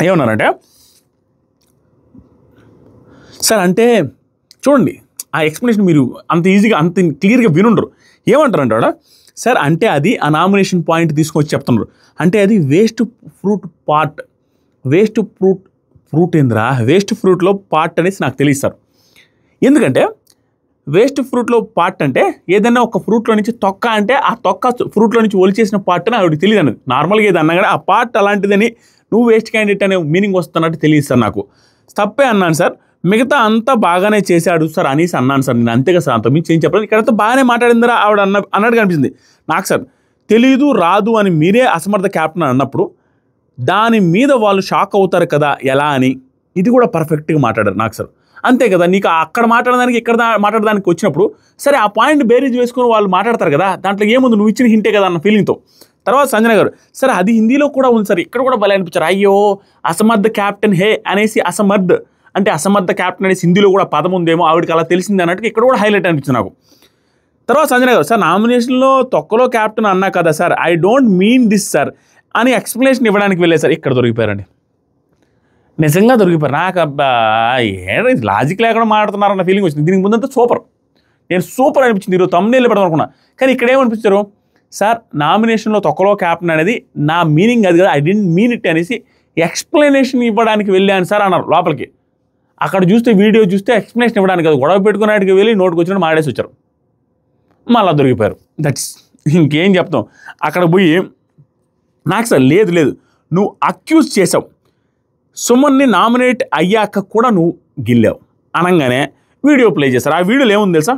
ఏమన్నారంటే, సార్ అంటే చూడండి ఆ ఎక్స్ప్లెనేషన్ మీరు అంత ఈజీగా అంత క్లియర్గా వినుండరు. ఏమంటారంటే ఆవిడ, సార్ అంటే అది ఆ నామినేషన్ పాయింట్ తీసుకొచ్చి చెప్తున్నారు, అంటే అది వేస్ట్ ఫ్రూట్లో పార్ట్ అనేసి నాకు తెలియదు సార్. ఎందుకంటే వేస్ట్ ఫ్రూట్లో పార్ట్ అంటే ఏదైనా ఒక ఫ్రూట్లో నుంచి తొక్క అంటే ఆ తొక్క ఫ్రూట్లో నుంచి ఒలిచేసిన పార్ట్ అని ఆవిడకి తెలియదు అన్నది. నార్మల్గా ఏది అన్నా కానీ ఆ పార్ట్ అలాంటిదని నువ్వు వేస్ట్ క్యాండిడేట్ అనే మీనింగ్ వస్తున్నట్టు తెలియదు సార్ నాకు. తప్పే అన్నాను సార్, మిగతా అంతా బాగానే చేశాడు సార్ అనేసి అన్నాను సార్ నేను, అంతేగా సార్, అంత మించి ఏం చెప్పలేదు. ఇక్కడంతా బాగానే మాట్లాడిందిరా ఆవిడ అన్నట్టుగా అనిపించింది నాకు సార్. తెలీదు రాదు అని మీరే అసమర్థ క్యాప్టెన్ అన్నప్పుడు దాని మీద వాళ్ళు షాక్ అవుతారు కదా ఎలా అని, ఇది కూడా పర్ఫెక్ట్గా మాట్లాడారు నాకు సార్. అంతే కదా, నీకు అక్కడ మాట్లాడడానికి ఇక్కడ మాట్లాడడానికి వచ్చినప్పుడు సరే ఆ పాయింట్ బేరీజ్ వేసుకొని వాళ్ళు మాట్లాడతారు కదా, దాంట్లో ఏముంది నువ్వు ఇచ్చిన హింటే కదా అన్న ఫీలింగ్తో. తర్వాత సంజన గారు, సరే అది హిందీలో కూడా ఉంది సార్, ఇక్కడ కూడా భలే అనిపించారు, అయ్యో అసమర్థ క్యాప్టెన్ హే అనేసి అసమర్థ్ అంటే అసమర్థ క్యాప్టెన్ అనేసి హిందీలో కూడా పదం ఉందేమో ఆవిడకి అలా తెలిసింది అన్నట్టుగా ఇక్కడ కూడా హైలైట్ అనిపించింది నాకు. తర్వాత సంజన గారు, సార్ నామినేషన్లో తొక్కలో క్యాప్టెన్ అన్నా కదా sir, I don't mean this sir అని ఎక్స్ప్లెనేషన్ ఇవ్వడానికి వెళ్ళే సార్ ఇక్కడ దొరికిపోయారండి, నిజంగా దొరికిపోయారు. నాకు అబ్బా ఏంటి లాజిక్ లేకుండా మాట్లాడుతున్నారన్న ఫీలింగ్ వచ్చింది. దీనికి ముందంతా నేను సూపర్ అనిపించింది, ఈరోజు తమ్ముళ్ళు పెడదాం అనుకున్నా, కానీ ఇక్కడ ఏమనిపించారు, సార్ నామినేషన్లో తొక్కలో క్యాప్టెన్ అనేది నా మీనింగ్ అది కదా, ఐ డెంట్ మీన్ ఇట్ అనేసి ఎక్స్ప్లెనేషన్ ఇవ్వడానికి వెళ్ళాను సార్ అన్నారు లోపలికి. అక్కడ చూస్తే వీడియో చూస్తే ఎక్స్ప్లెనేషన్ ఇవ్వడానికి కాదు, గొడవ పెట్టుకునేటికి వెళ్ళి నోటుకు వచ్చినట్టు మాడేసి వచ్చారు, మళ్ళీ దొరికిపోయారు. దట్స్ ఇంకేం చెప్తాం. అక్కడ పోయి నాకు సార్ లేదు నువ్వు అక్యూజ్ చేసావు, సుమన్ని నామినేట్ అయ్యాక కూడా నువ్వు గిల్లావు అనగానే వీడియో ప్లే చేశారు. ఆ వీడియోలో ఏముంది తెలుసా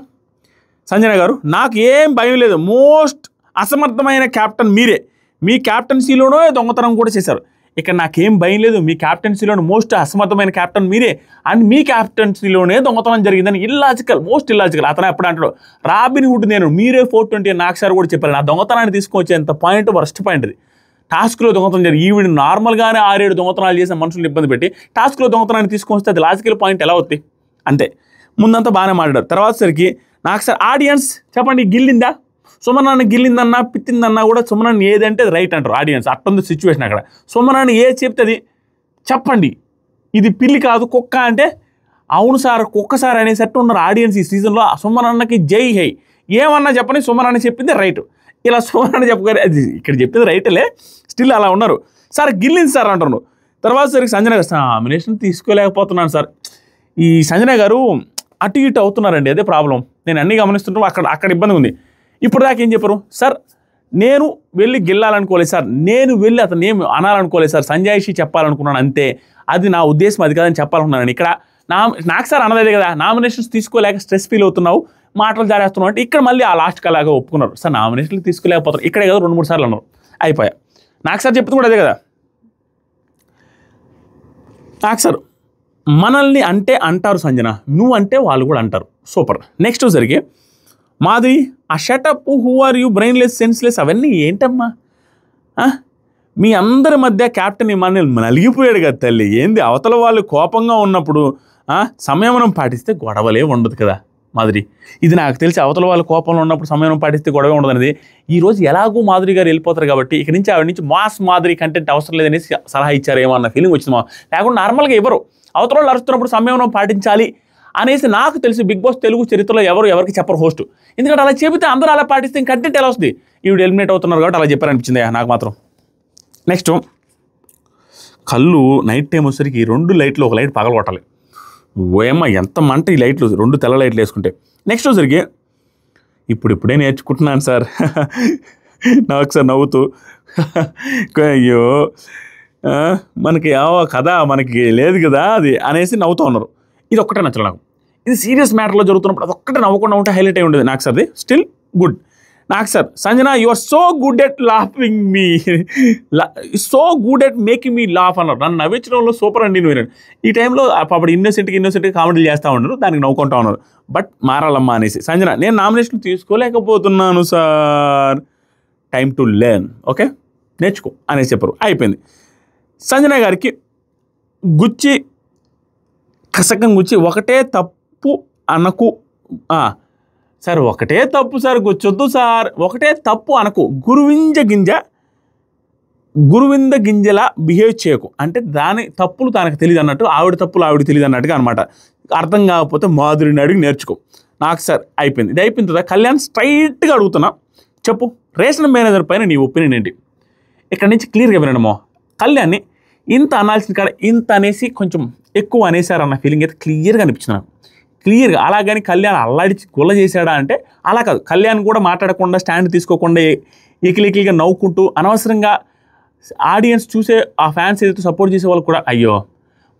సంజన గారు, నాకు ఏం భయం లేదు, మోస్ట్ అసమర్థమైన క్యాప్టెన్ మీరే, మీ క్యాప్టెన్సీలోనో దొంగతనం కూడా చేశారు, ఇక్కడ నాకేం భయం లేదు, మీ క్యాప్టెన్సీలోని మోస్ట్ అసమర్థమైన క్యాప్టెన్ మీరే, అండ్ మీ క్యాప్టెన్సీలోనే దొంగతనం జరిగిందని మోస్ట్ ఇల్లాజికల్. అతను ఎప్పుడు అంటాడు రాబిన్ హుడ్ నేను, మీరే 420 నాకు సార్ కూడా చెప్పారు. నా దొంగతనాన్ని తీసుకొచ్చేంత పాయింట్ వర్స్ట్ పాయింట్ ఇది. టాస్క్లో దొంగతనం జరిగి ఈవిడ నార్మల్గానే 6-7 దొంగతనాలు చేసిన మనుషులు ఇబ్బంది పెట్టి టాస్క్లో దొంగతనాన్ని తీసుకొస్తే అది లాజికల్ పాయింట్ ఎలా అవుతుంది? అంతే ముందంతా బాగానే మాట్లాడారు. తర్వాత సరికి నాకు సార్ ఆడియన్స్ చెప్పండి గిల్లిందా, సుమనాన్ని గిల్లిందన్నా పిత్తిందన్నా కూడా సుమనాన్ని ఏదంటే అది రైట్ అంటారు ఆడియన్స్. అట్టుంది సిచ్యువేషన్ అక్కడ. సుమనాన్ని ఏ చెప్తే అది చెప్పండి, ఇది పిల్లి కాదు కుక్క అంటే అవును సార్ కుక్క సార్ అనేసట్టు ఉన్నారు ఆడియన్స్ ఈ సీజన్లో. సుమనన్నకి జై హై, ఏమన్నా చెప్పని సుమనాన్ని చెప్పింది రైట్. ఇలా సుమనాన్ని చెప్పగానే అది ఇక్కడ చెప్పింది రైట్లే, స్టిల్ అలా ఉన్నారు. సార్ గిల్లింది సార్ అంటున్నారు. తర్వాత సరికి సంజన గారు నామినేషన్ తీసుకోలేకపోతున్నాను సార్. ఈ సంజన గారు అటు ఇటు అవుతున్నారండి, అదే ప్రాబ్లం. నేను అన్నీ గమనిస్తుంటే అక్కడ ఇబ్బంది ఉంది. ఇప్పుడు దాకా ఏం చెప్పారు సార్, నేను వెళ్ళి గెల్లాలనుకోలేదు సార్, నేను వెళ్ళి అతను ఏమి అనాలనుకోలేదు సార్, సంజాయిషి చెప్పాలనుకున్నాను అంతే, అది నా ఉద్దేశం అది కాదని చెప్పాలనుకున్నాను. ఇక్కడ నాకు సార్ అన్నదే కదా, నామినేషన్స్ తీసుకోలేక స్ట్రెస్ ఫీల్ అవుతున్నావు, మాటలు జారేస్తున్నావు అంటే ఇక్కడ మళ్ళీ ఆ లాస్ట్కి అలాగా ఒప్పుకున్నారు. సార్ నామినేషన్లు తీసుకోలేకపోతారు, ఇక్కడే కదా 2-3 సార్లు అన్నారు, అయిపోయా. నాకు సార్ చెప్తుంది కూడా అదే కదా. నాకు సార్ మనల్ని అంటే అంటారు సంజన, నువ్వు అంటే వాళ్ళు కూడా అంటారు. సూపర్. నెక్స్ట్ సరికి మాధురి ఆ shut up who are you brainless senseless అవన్నీ ఏంటమ్మా, మీ అందరి మధ్య క్యాప్టెన్ ఇమాన్యుల్ నలిగిపోయాడు కదా తల్లి. ఏంది అవతల వాళ్ళు కోపంగా ఉన్నప్పుడు సంయమనం పాటిస్తే గొడవలే ఉండదు కదా మాధురి. ఇది నాకు తెలిసి అవతల వాళ్ళు కోపంలో ఉన్నప్పుడు సంయమనం పాటిస్తే గొడవే ఉండదు అనేది. ఈరోజు ఎలాగో మాధురి గారు వెళ్ళిపోతారు కాబట్టి ఇక నుంచి ఆవిడ నుంచి మాస్ మాధురి కంటెంట్ అవసరం లేదనేసి సలహా ఇచ్చారేమో అన్న ఫీలింగ్ వచ్చింది మా. లేకుండా నార్మల్గా ఎవరు అవతల వాళ్ళు అరుస్తున్నప్పుడు సంయమనం పాటించాలి అనేసి నాకు తెలిసి బిగ్ బాస్ తెలుగు చరిత్రలో ఎవరికి చెప్పరు హోస్ట్. ఎందుకంటే అలా చెబితే అందరూ అలా పాటిస్తే కంటెంట్ ఎలా వస్తుంది? ఈవిడ ఎలిమినేట్ అవుతున్నారు కాబట్టి అలా చెప్పారనిపించింది నాకు మాత్రం. నెక్స్ట్ కళ్ళు నైట్ టైం వచ్చేసరికి 2 లైట్లు ఒక లైట్ పగలగొట్టాలి. ఓయమ్మ ఎంత మంట ఈ లైట్లు, 2 తెల్ల లైట్లు వేసుకుంటే. నెక్స్ట్ వచ్చేసరికి ఇప్పుడే నేర్చుకుంటున్నాను సార్ నాకు సార్ నవ్వుతూ అయ్యో మనకి కథ మనకి లేదు కదా అది అనేసి నవ్వుతూ ఉన్నారు. ఇది ఒక్కటే నచ్చలేదు నాకు. ఇది సీరియస్ మ్యాటర్లో జరుగుతున్నప్పుడు అది ఒక్కటే నవ్వకుండా ఉంటే హైలైట్ అయి ఉండేది నాకు సార్ది. Still good. నాకు sir Sanjana you are so good at laughing me, so good at making me laugh అన్నారు. నన్ను నవ్వించడంలో సూపర్ అండి నువ్వు. ఈ టైంలో అప్పుడు ఇన్నోసెంట్గా కామెడీలు చేస్తూ ఉన్నారు, దానికి నవ్వుకుంటూ ఉన్నారు. బట్ మారాలమ్మా అనేసి సంజన నేను నామినేషన్ తీసుకోలేకపోతున్నాను sir, time to learn, okay నేర్చుకో అనేసి చెప్పారు. అయిపోయింది. సంజన గారికి గుచ్చి కసకం గుచ్చి ఒకటే తప్పు అనకు సార్, ఒకటే తప్పు సార్ గుచ్చొద్దు సార్, ఒకటే తప్పు అనకు, గురువింద గింజలా బిహేవ్ చేయకు అంటే దాని తప్పులు తనకు తెలియదు అన్నట్టు, ఆవిడ తప్పులు ఆవిడ తెలియదు అన్నట్టుగా అనమాట. అర్థం కాకపోతే మాధురిని అడిగి నేర్చుకో. నాకు సార్ అయిపోయింది. ఇది అయిపోయిన తర్వాత కళ్యాణ్ స్ట్రైట్గా అడుగుతున్నా, చెప్పు రేషన్ మేనేజర్ పైన నీ ఒపీనియన్ ఏంటి? ఇక్కడ నుంచి క్లియర్గా వినడమో, కళ్యాణ్ని ఇంత అనాల్సిన కాడ ఇంత అనేసి కొంచెం ఎక్కువ అనేసారన్న ఫీలింగ్ అయితే క్లియర్గా అనిపించింది నాకు. క్లియర్గా అలాగని కళ్యాణ్ అల్లాడిచి గుల్ల చేశాడా అంటే అలా కాదు. కళ్యాణ్ కూడా మాట్లాడకుండా స్టాండ్ తీసుకోకుండా ఎకిలికిలిగా నవ్వుకుంటూ అనవసరంగా ఆడియన్స్ చూసే ఆ ఫ్యాన్స్ ఏదైతే సపోర్ట్ చేసే వాళ్ళు కూడా అయ్యో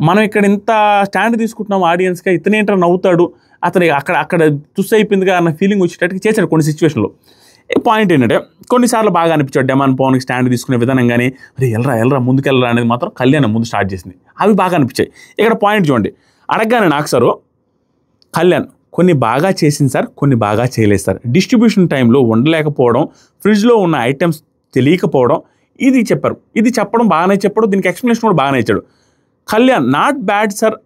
మనం ఇక్కడ ఇంత స్టాండ్ తీసుకుంటున్నాం ఆడియన్స్గా, ఇతనేంటో నవ్వుతాడు, అతను అక్కడ తుస్ అయిపోయిందిగా అన్న ఫీలింగ్ వచ్చేటట్టుగా చేశాడు కొన్ని సిచ్యువేషన్లో. పాయింట్ ఏంటంటే కొన్నిసార్లు బాగా అనిపించాడు డెమాన్ పవన్కి స్టాండ్ తీసుకునే విధానం, కానీ అరే ఎల్రా ముందుకెళ్ళరా అనేది మాత్రం కళ్యాణ్ ముందు స్టార్ట్ చేసింది. అవి బాగా అనిపించాయి. ఇక్కడ పాయింట్ చూడండి, అడగగానే నాకు సార్ కళ్యాణ్ కొన్ని బాగా చేసింది సార్, కొన్ని బాగా చేయలేదు సార్, డిస్ట్రిబ్యూషన్ టైంలో ఉండలేకపోవడం, ఫ్రిడ్జ్లో ఉన్న ఐటమ్స్ తెలియకపోవడం, ఇది చెప్పారు. ఇది చెప్పడం బాగానే చెప్పడం, దీనికి ఎక్స్ప్లెనేషన్ కూడా బాగానే ఇచ్చాడు. Kalyan not bad sir,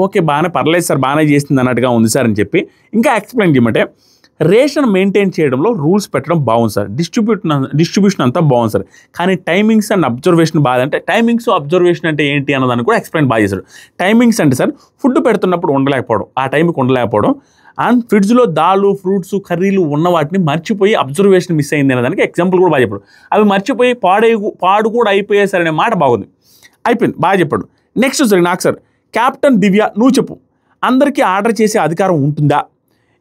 okay బాగానే పర్లేదు సార్, బాగానే చేసింది అన్నట్టుగా ఉంది సార్ అని చెప్పి ఇంకా ఎక్స్ప్లెయిన్ చేయమంటే రేషన్ మెయింటైన్ చేయడంలో రూల్స్ పెట్టడం బాగుంది సార్, డిస్ట్రిబ్యూషన్ అంతా బాగుంది సార్, కానీ టైమింగ్స్ అండ్ అబ్జర్వేషన్ బాగా అంటే టైమింగ్స్ అబ్జర్వేషన్ అంటే ఏంటి అన్నదాన్ని కూడా ఎక్స్ప్లెయిన్ బాగా చేశాడు. టైమింగ్స్ అంటే సార్ ఫుడ్ పెడుతున్నప్పుడు ఉండలేకపోవడం, ఆ టైంకి ఉండలేకపోవడం, అండ్ ఫ్రిడ్జ్లో దాలు ఫ్రూట్స్ కర్రీలు ఉన్న వాటిని మర్చిపోయి అబ్జర్వేషన్ మిస్ అయింది అనేదానికి ఎగ్జాంపుల్ కూడా బాగా చెప్పాడు. అవి మర్చిపోయి పాడు కూడా అయిపోయాయి సార్ అనే మాట బాగుంది. అయిపోయింది, బాగా చెప్పాడు. నెక్స్ట్ సార్ నాకు సార్ క్యాప్టెన్ దివ్య నువ్వు చెప్పు, అందరికీ ఆర్డర్ చేసే అధికారం ఉంటుందా?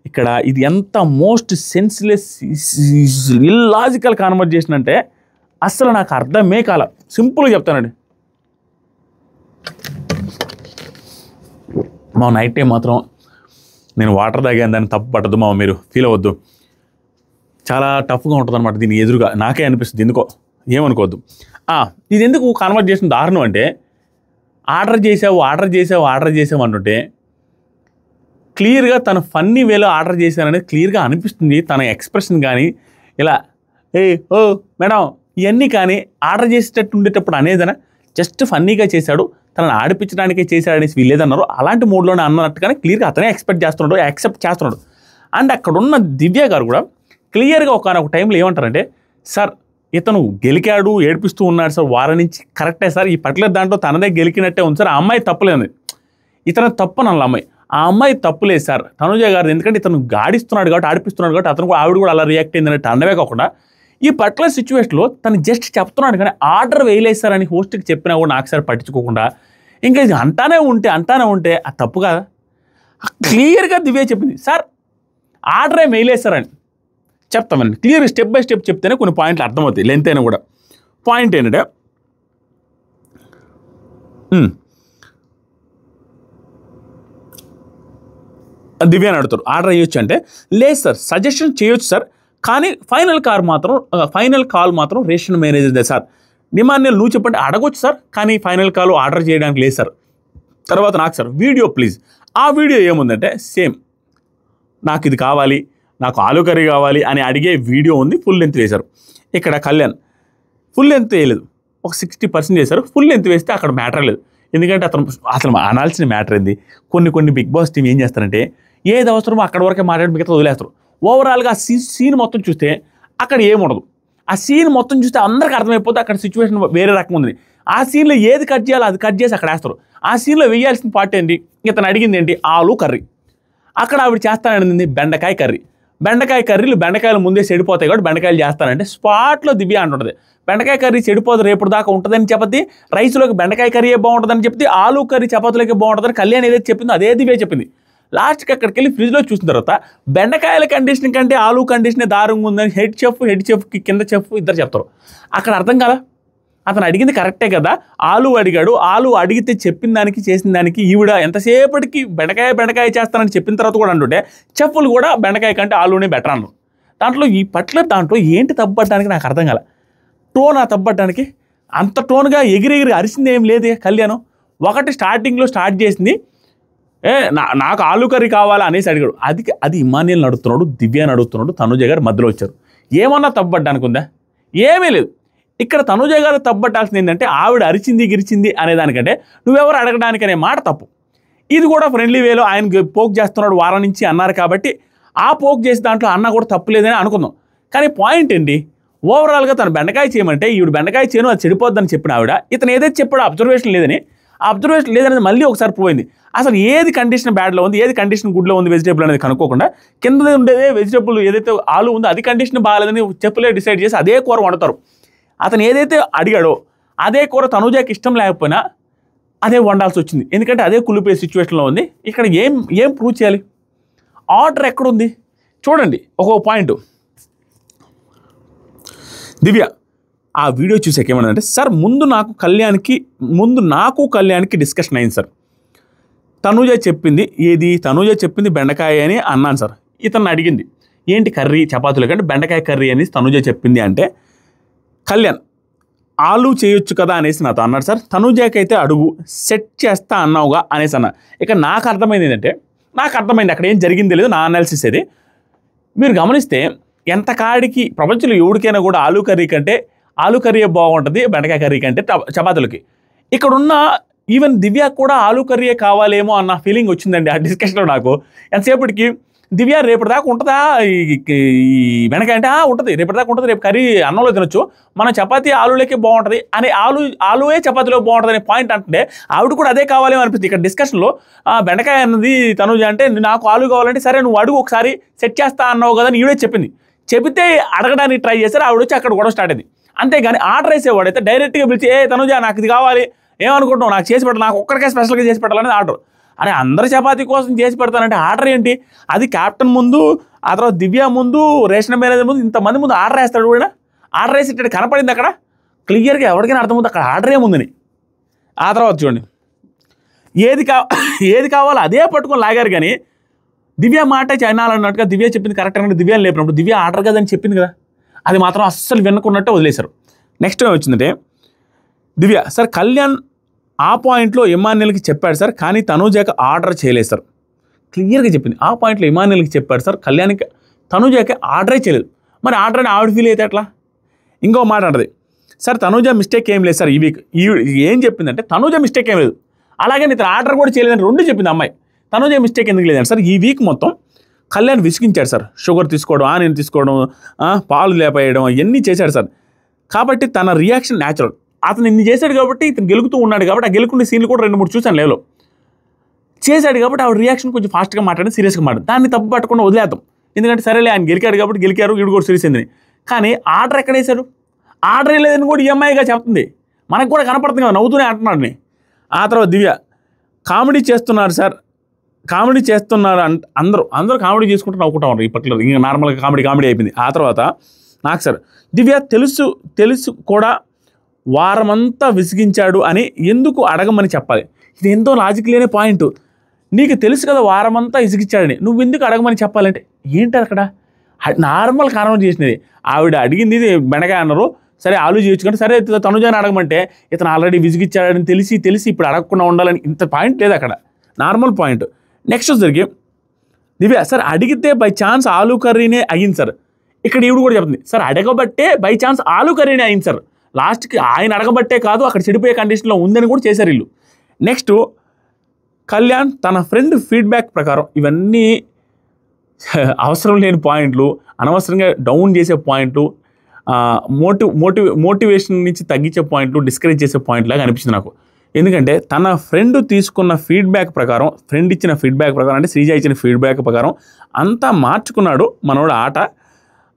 ఇక్కడ ఇది ఎంత మోస్ట్ సెన్స్లెస్ ఇల్లాజికల్ కాన్వర్జేషన్ అంటే అస్సలు నాకు అర్థమే కాల. సింపుల్గా చెప్తానండి, మా నైట్ టైం మాత్రం నేను వాటర్ తాగాను, దాన్ని తప్పు పట్టదు మీరు ఫీల్ అవ్వద్దు, చాలా టఫ్గా ఉంటుంది అనమాట. దీన్ని ఎదురుగా నాకే అనిపిస్తుంది ఎందుకో ఏమనుకోవద్దు. ఇది ఎందుకు కన్వర్ట్ చేసిన దారుణం అంటే ఆర్డర్ చేసావు అంటుంటే క్లియర్గా తను ఫన్నీ వేలో ఆర్డర్ చేశాననేది క్లియర్గా అనిపిస్తుంది. తన ఎక్స్ప్రెషన్ కానీ ఇలా మేడం ఇవన్నీ కానీ ఆర్డర్ చేసేటట్టు ఉండేటప్పుడు అనేదనా జస్ట్ ఫన్నీగా చేశాడు, తనని ఆడిపించడానికే చేశాడనేసి వీళ్ళేదన్నారు. అలాంటి మూడ్లోనే అన్నట్టుగానే క్లియర్గా అతనే యాక్సెప్ట్ చేస్తున్నాడు. అండ్ అక్కడున్న దివ్య గారు కూడా క్లియర్గా ఒక టైంలో ఏమంటారంటే, సార్ ఇతను గెలికాడు, ఏడిపిస్తూ ఉన్నాడు సార్, వారం నుంచి కరెక్టే సార్, ఈ పర్టికులర్ దాంట్లో తనదే గెలికినట్టే ఉంది సార్, ఆ అమ్మాయి తప్పులేదు, ఇతను తప్పు నల్ల అమ్మాయి, ఆ అమ్మాయి తప్పులేదు సార్ తనుజ గారు, ఎందుకంటే ఇతను గాడిస్తున్నాడు కాబట్టి ఆడిపిస్తున్నాడు కాబట్టి అతను ఆవిడ కూడా అలా రియాక్ట్ అయింది అన్నట్టు అనవే కాకుండా ఈ పర్టికులర్ సిచ్యువేషన్లో తను జస్ట్ చెప్తున్నాడు కానీ ఆర్డర్ వేయలేసారని హోస్ట్కి చెప్పినా కూడా నాకు సార్ పట్టించుకోకుండా ఇంకా ఇది అంటానే ఉంటే అది తప్పు కదా. క్లియర్గా దివ్య చెప్పింది, సార్ ఆర్డరే వేయలేసారని చెప్తామండి, క్లియర్ స్టెప్ బై స్టెప్ చెప్తేనే కొన్ని పాయింట్లు అర్థమవుతాయి. లెంత్ అయినా కూడా పాయింట్ ఏంటంటే దివ్యాని అడుగుతారు ఆర్డర్ వేయొచ్చు అంటే, లేదు సార్ సజెషన్ చేయొచ్చు సార్, కానీ ఫైనల్ కాల్ మాత్రం రేషన్ మేనేజర్దే సార్, డిమాండ్ నువ్వు చెప్పండి అడగొచ్చు సార్, కానీ ఫైనల్ కాల్ ఆర్డర్ చేయడానికి లేదు సార్. తర్వాత నాకు సార్ వీడియో ప్లీజ్, ఆ వీడియో ఏముందంటే సేమ్ నాకు ఇది కావాలి, నాకు ఆలు కర్రీ కావాలి అని అడిగే వీడియో ఉంది, ఫుల్ లెంత్ వేశారు. ఇక్కడ కళ్యాణ్ ఫుల్ లెంత్ వేయలేదు, ఒక 60% చేశారు, ఫుల్ లెంత్ వేస్తే అక్కడ మ్యాటర్ లేదు. ఎందుకంటే అసలు అనాల్సిన మ్యాటర్ ఏంది, కొన్ని బిగ్ బాస్ టీం ఏం చేస్తారంటే ఏది అవసరమో అక్కడ వరకే మాట్లాడి మిగతా వదిలేస్తారు. ఓవరాల్గా సీన్ మొత్తం చూస్తే అక్కడ ఏముండదు, ఆ సీన్ మొత్తం చూస్తే అందరికీ అర్థమైపోతే అక్కడ సిచ్యువేషన్ వేరే రకం ఉంది. ఆ సీన్లో ఏది కట్ చేయాలో అది కట్ చేసి అక్కడ వేస్తారు. ఆ సీన్లో వేయాల్సిన పార్ట్ ఏంటి, ఇతను అడిగింది ఏంటి, ఆలు కర్రీ, అక్కడ ఆవిడ చేస్తాననింది బెండకాయ కర్రీలు బెండకాయలు ముందే చెడిపోతాయి కాబట్టి బెండకాయలు చేస్తానంటే స్పాట్లో దివ్య అంటుంటుంది బెండకాయ కర్రీ చెడిపోదు రేపు దాకా ఉంటుందని చెప్పి రైస్లోకి బెండకాయ కర్రీ బాగుంటుందని చెప్తే ఆలు కర్రీ చపాతీలోకి బాగుంటుందని కళ్యాణ్ ఏదైతే చెప్పిందో అదే దివ్య చెప్పింది. లాస్ట్కి అక్కడికి వెళ్ళి ఫ్రిడ్జ్లో చూసిన తర్వాత బెండకాయల కండిషన్ కంటే ఆలు కండిషనే దారుణంగా ఉందని హెడ్ చెఫ్కి కింద చెఫ్ ఇద్దరు చెప్తారు. అక్కడ అర్థం కదా, అతను అడిగింది కరెక్టే కదా, ఆలు అడిగాడు, ఆలు అడిగితే చెప్పిన దానికి చేసిన దానికి ఈవిడ ఎంతసేపటికి బెండకాయ చేస్తానని చెప్పిన తర్వాత కూడా అంటుంటే చెఫ్లు కూడా బెండకాయ కంటే ఆలునే బెటర్ అన్నారు. దాంట్లో ఈ పర్టికులర్ దాంట్లో ఏంటి తప్పడానికి నాకు అర్థం కాల. టోన్ తప్పడానికి అంత టోన్గా ఎగిరి అరిసింది ఏం లేదే కళ్యాణం. ఒకటి స్టార్టింగ్లో స్టార్ట్ చేసింది నాకు ఆలు కర్రీ కావాలా అనేసి అడిగాడు, అది ఇమానియల్ నడుస్తున్నాడు, దివ్య నడుస్తున్నాడు, తనుజ గారు మధ్యలో వచ్చారు. ఏమన్నా తప్పడానికి ఉందా, ఏమీ లేదు. ఇక్కడ తనుజ గారు తప్పట్టాల్సింది ఏంటంటే ఆవిడ గిరిచింది అనేదానికంటే నువ్వెవరు అడగడానికి అనే మాట తప్పు. ఇది కూడా ఫ్రెండ్లీ వేలో ఆయన పోక్ చేస్తున్నాడు వారం నుంచి అన్నారు కాబట్టి ఆ పోక్ చేసే దాంట్లో అన్న కూడా తప్పు లేదని అనుకుందాం. కానీ పాయింట్ ఏంటి, ఓవరాల్గా తను బెండకాయ చేయమంటే ఈవిడ బెండకాయ చేయను అది చెడిపోద్దని చెప్పిన ఆవిడ ఇతను ఏదైతే చెప్పాడో అబ్జర్వేషన్ లేదనేది మళ్ళీ ఒకసారి పోయింది. అసలు ఏది కండిషన్ బ్యాడ్లో ఉంది, ఏది కండిషన్ గుడ్లో ఉంది వెజిటేబుల్ అనేది కనుక్కోకుండా కింద ఉండేదే వెజిటేబుల్ ఏదైతే ఆలు ఉందో అది కండిషన్ బాగాలేదని చెప్పులే డిసైడ్ చేసి అదే కూర వండుతారు. అతను ఏదైతే అడిగాడో అదే కూర తనుజాకి ఇష్టం లేకపోయినా అదే వండాల్సి వచ్చింది, ఎందుకంటే అదే కులిపోయే సిచ్యువేషన్లో ఉంది. ఇక్కడ ఏం ప్రూవ్ చేయాలి, ఆర్డర్ ఎక్కడుంది చూడండి. ఒక్కొక్క పాయింట్ దివ్య ఆ వీడియో చూసాక ఏమన్నదంటే, సార్ ముందు నాకు కళ్యాణ్కి డిస్కషన్ అయింది సార్, తనుజ చెప్పింది బెండకాయ అని అన్నాను సార్, ఇతను అడిగింది ఏంటి కర్రీ చపాతీలు కంటే బెండకాయ కర్రీ అని తనుజ చెప్పింది అంటే కళ్యాణ్ ఆలు చేయొచ్చు కదా అనేసి నాతో అన్నాడు సార్, తనుజకైతే అడుగు సెట్ చేస్తా అన్నావుగా అనేసి అన్నా. ఇక నాకు అర్థమైంది అక్కడ ఏం జరిగింది లేదు, నా అనాలిసిస్ అది. మీరు గమనిస్తే ఎంత కాడికి ప్రపంచంలో ఎవరికైనా కూడా ఆలు కర్రీ బాగుంటుంది బెండకాయ కర్రీ కంటే చపాతీలకి. ఇక్కడున్న ఈవెన్ దివ్య కూడా ఆలు కర్రీయే కావాలేమో అన్న ఫీలింగ్ వచ్చిందండి ఆ డిస్కషన్లో నాకు. ఎంతసేపటికి దివ్య రేపటిదాకా ఉంటుందా ఈ బెండకాయ అంటే ఉంటుంది, రేపటిదాకా ఉంటుంది, రేపు కర్రీ అన్నంలో తినొచ్చు, మన చపాతీ ఆలులోకే బాగుంటుంది అని ఆలువే చపాతీలో బాగుంటుంది అనే పాయింట్ అంటే ఆవిడ కూడా అదే కావాలేమో అనిపిస్తుంది. ఇక్కడ డిస్కషన్లో బెండకాయ అన్నది తనుజ అంటే నాకు ఆలు కావాలంటే సరే నువ్వు అడుగు ఒకసారి సెట్ చేస్తా అన్నావు కదా అని ఈవిడే చెప్తే అడగడానికి ట్రై చేశారు, ఆవిడ వచ్చి అక్కడ గొడవ స్టార్ట్ అయింది. అంతేగాని ఆర్డర్ వేసేవాడైతే డైరెక్ట్గా పిలిచి తనుజ నాకు ఇది కావాలి ఏమనుకుంటున్నావు, నాకు చేసి పెట్టాలి, నాకు ఒక్కరికే స్పెషల్గా చేసి పెట్టాలనేది ఆర్డర్. అరే అందరి చపాతీ కోసం చేసి పెడతానంటే ఆర్డర్ ఏంటి, అది క్యాప్టెన్ ముందు ఆ తర్వాత దివ్య ముందు రేషన్ మేనేజర్ ముందు ఇంతమంది ముందు ఆర్డర్ వేస్తాడు కూడా. ఆర్డర్ వేసి ఇట్లా కనపడింది అక్కడ క్లియర్గా ఎవరికైనా అర్థమవుతుంది అక్కడ ఆర్డర్ ఏముందని. ఆ తర్వాత చూడండి ఏది కావాలో అదే పట్టుకొని లాగారు. కానీ దివ్య మాట చైనాలన్నట్టుగా దివ్య చెప్పింది కరెక్ట్ అన్నట్టు దివ్య లేపినప్పుడు దివ్య ఆర్డర్ కదని చెప్పింది కదా, అది మాత్రం అస్సలు వినకున్నట్టే వదిలేశారు. నెక్స్ట్ ఏమొచ్చిందంటే దివ్య సార్ కళ్యాణ్ ఆ పాయింట్లో ఇమాన్యుల్కి చెప్పాడు సార్, కానీ తనూజాకి ఆర్డర్ చేయలేదు సార్. క్లియర్గా చెప్పింది. ఆ పాయింట్లో ఇమాన్యుల్కి చెప్పాడు సార్, కళ్యాణ్కి తనూజాకి ఆర్డరే చేయలేదు. మరి ఆర్డర్ అని ఆవిడ ఫీల్ అయితే ఎట్లా? ఇంకో మాట అంటది, సార్ తనూజ మిస్టేక్ ఏం లేదు సార్ ఈ వీక్. ఏం చెప్పిందంటే తనూజ మిస్టేక్ ఏం లేదు, అలాగే ఇతను ఆర్డర్ కూడా చేయలేదని రెండు చెప్పింది అమ్మాయి. తనూజ మిస్టేక్ ఎందుకు లేదంటే సార్ ఈ వీక్ మొత్తం కళ్యాణ్ విసిగించాడు సార్. షుగర్ తీసుకోవడం, ఆనియన్ తీసుకోవడం, పాలు లేపేయడం ఇవన్నీ చేశాడు సార్. కాబట్టి తన రియాక్షన్ న్యాచురల్. అతను ఇన్ని చేశాడు కాబట్టి ఇతను గెలుగుతూ ఉన్నాడు కాబట్టి ఆ గెలుకునే సీన్లు కూడా 2-3 చూశాను లేవలో. చేశాడు కాబట్టి ఆవిడ రియాక్షన్ కొంచెం ఫాస్ట్గా మాట్లాడి సీరియస్గా మాట్లాడు. దాన్ని తప్పు పట్టకుండా వదిలేద్దాం. ఎందుకంటే సరేలే ఆయన గెలికాడు కాబట్టి గెలికారు, వీడు కూడా సీరియస్ అయింది. కానీ ఆర్డర్ ఎక్కడ వేశాడు? ఆర్డర్ వేయలేదని కూడా ఈఎంఐగా చెప్తుంది. మనకు కూడా కనపడుతుంది కదా, నవ్వుతూనే అంటున్నాడు. ఆ తర్వాత దివ్య కామెడీ చేస్తున్నారు సార్, కామెడీ చేస్తున్నారు అందరూ కామెడీ చేసుకుంటూ నవ్వుకుంటా ఉన్నారు. ఇప్పట్లో ఇంకా నార్మల్గా కామెడీ అయిపోయింది. ఆ తర్వాత నాకు సార్ దివ్య తెలుసు కూడా వారమంతా విసిగించాడు అని ఎందుకు అడగమని చెప్పాలి. ఇది ఎంతో లాజిక్ లేని పాయింట్. నీకు తెలుసు కదా వారమంతా విసిగించాడని, నువ్వు ఎందుకు అడగమని చెప్పాలంటే ఏంటి అక్కడ? నార్మల్ కారణం చేసినది. ఆవిడ అడిగింది బెండకాయ అన్నారు, సరే ఆలు చేయొచ్చు కానీ సరే తనుజాని అడగమంటే ఇతను ఆల్రెడీ విసిగిచ్చాడని తెలిసి ఇప్పుడు అడగకుండా ఉండాలని ఇంత పాయింట్ లేదు అక్కడ, నార్మల్ పాయింట్. నెక్స్ట్ జరిగి దివ్య సార్ అడిగితే బై ఛాన్స్ ఆలు కర్రీనే అయ్యింది సార్. ఇక్కడ ఈవిడ కూడా చెప్తుంది సార్ అడగబట్టే బై ఛాన్స్ ఆలు కర్రీనే అయింది సార్. లాస్ట్కి ఆయన అడగబట్టే కాదు, అక్కడ చెడిపోయే కండిషన్లో ఉందని కూడా చేశారు వీళ్ళు. నెక్స్ట్ కళ్యాణ్ తన ఫ్రెండ్ ఫీడ్బ్యాక్ ప్రకారం ఇవన్నీ అవసరం లేని పాయింట్లు, అనవసరంగా డౌన్ చేసే పాయింట్లు, మోటివేషన్ నుంచి తగ్గించే పాయింట్లు, డిస్కరేజ్ చేసే పాయింట్ లాగా అనిపించింది నాకు. ఎందుకంటే తన ఫ్రెండ్ తీసుకున్న ఫీడ్బ్యాక్ ప్రకారం, ఫ్రెండ్ ఇచ్చిన ఫీడ్బ్యాక్ ప్రకారం, అంటే శ్రీజ ఇచ్చిన ఫీడ్బ్యాక్ ప్రకారం అంతా మార్చుకున్నాడు మనోడు ఆట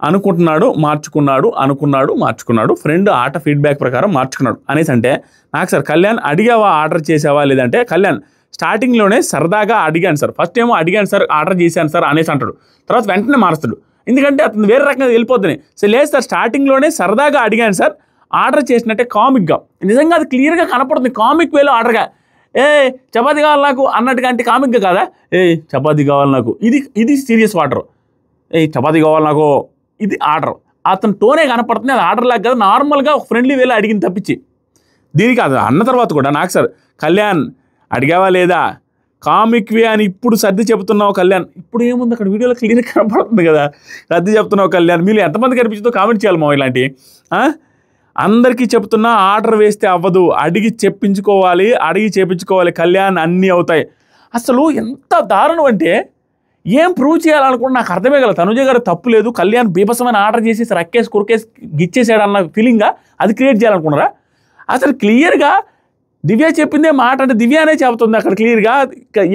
అనుకుంటున్నాడు, మార్చుకున్నాడు, ఫ్రెండ్ ఆట ఫీడ్బ్యాక్ ప్రకారం మార్చుకున్నాడు అనేసి. అంటే నాకు సార్ కళ్యాణ్ అడిగావా ఆర్డర్ చేసావా లేదంటే కళ్యాణ్ స్టార్టింగ్లోనే సరదాగా అడిగాను సార్, ఫస్ట్ ఏమో అడిగాను సార్ ఆర్డర్ చేశాను సార్ అనేసి అంటాడు, తర్వాత వెంటనే మారుస్తాడు. ఎందుకంటే అతను వేరే రకంగా వెళ్ళిపోతుంది. సో లేదు సార్ స్టార్టింగ్లోనే సరదాగా అడిగాను సార్, ఆర్డర్ చేసినట్టే కామిక్గా, నిజంగా అది క్లియర్గా కనపడుతుంది. కామిక్ వేలో ఆర్డర్గా చపాతీ కావాలి నాకు అన్నట్టుగా, అంటే కామిక్గా కాదా చపాతీ కావాలి నాకు, ఇది సీరియస్ వాటర్, చపాతీ కావాలి నాకు ఇది ఆర్డర్. అతను టోనే కనపడుతుంది, అది ఆర్డర్ లాగా కదా, నార్మల్గా ఒక ఫ్రెండ్లీ వేలో అడిగింది తప్పించి. దీనికి అది అన్న తర్వాత కూడా నాకు సార్ కళ్యాణ్ అడిగావా లేదా కామిక్ వే అని ఇప్పుడు సర్ది చెబుతున్నావు కళ్యాణ్. ఇప్పుడు ఏముంది అక్కడ వీడియోలో క్లియర్గా కనపడుతుంది కదా, సర్ది చెప్తున్నావు కళ్యాణ్. మీరు ఎంతమంది కనిపించిందో కామెంట్ చేయాలి మా ఇలాంటి. అందరికీ చెప్తున్నా ఆర్డర్ వేస్తే అవ్వదు, అడిగి చేపించుకోవాలి కళ్యాణ్, అన్నీ అవుతాయి. అసలు ఎంత దారుణం అంటే ఏం ప్రూవ్ చేయాలనుకుంటే నాకు అర్థమే కదా. తనుజ గారు తప్పు లేదు, కళ్యాణ్ బీభత్సమైన ఆర్డర్ చేసి రక్కేసి కురికేసి గిచ్చేసాడు అన్న ఫీలింగ్గా అది క్రియేట్ చేయాలనుకున్నారా? అసలు క్లియర్గా దివ్య చెప్పిందే మాట, అంటే దివ్యనే చెప్తుంది అక్కడ క్లియర్గా,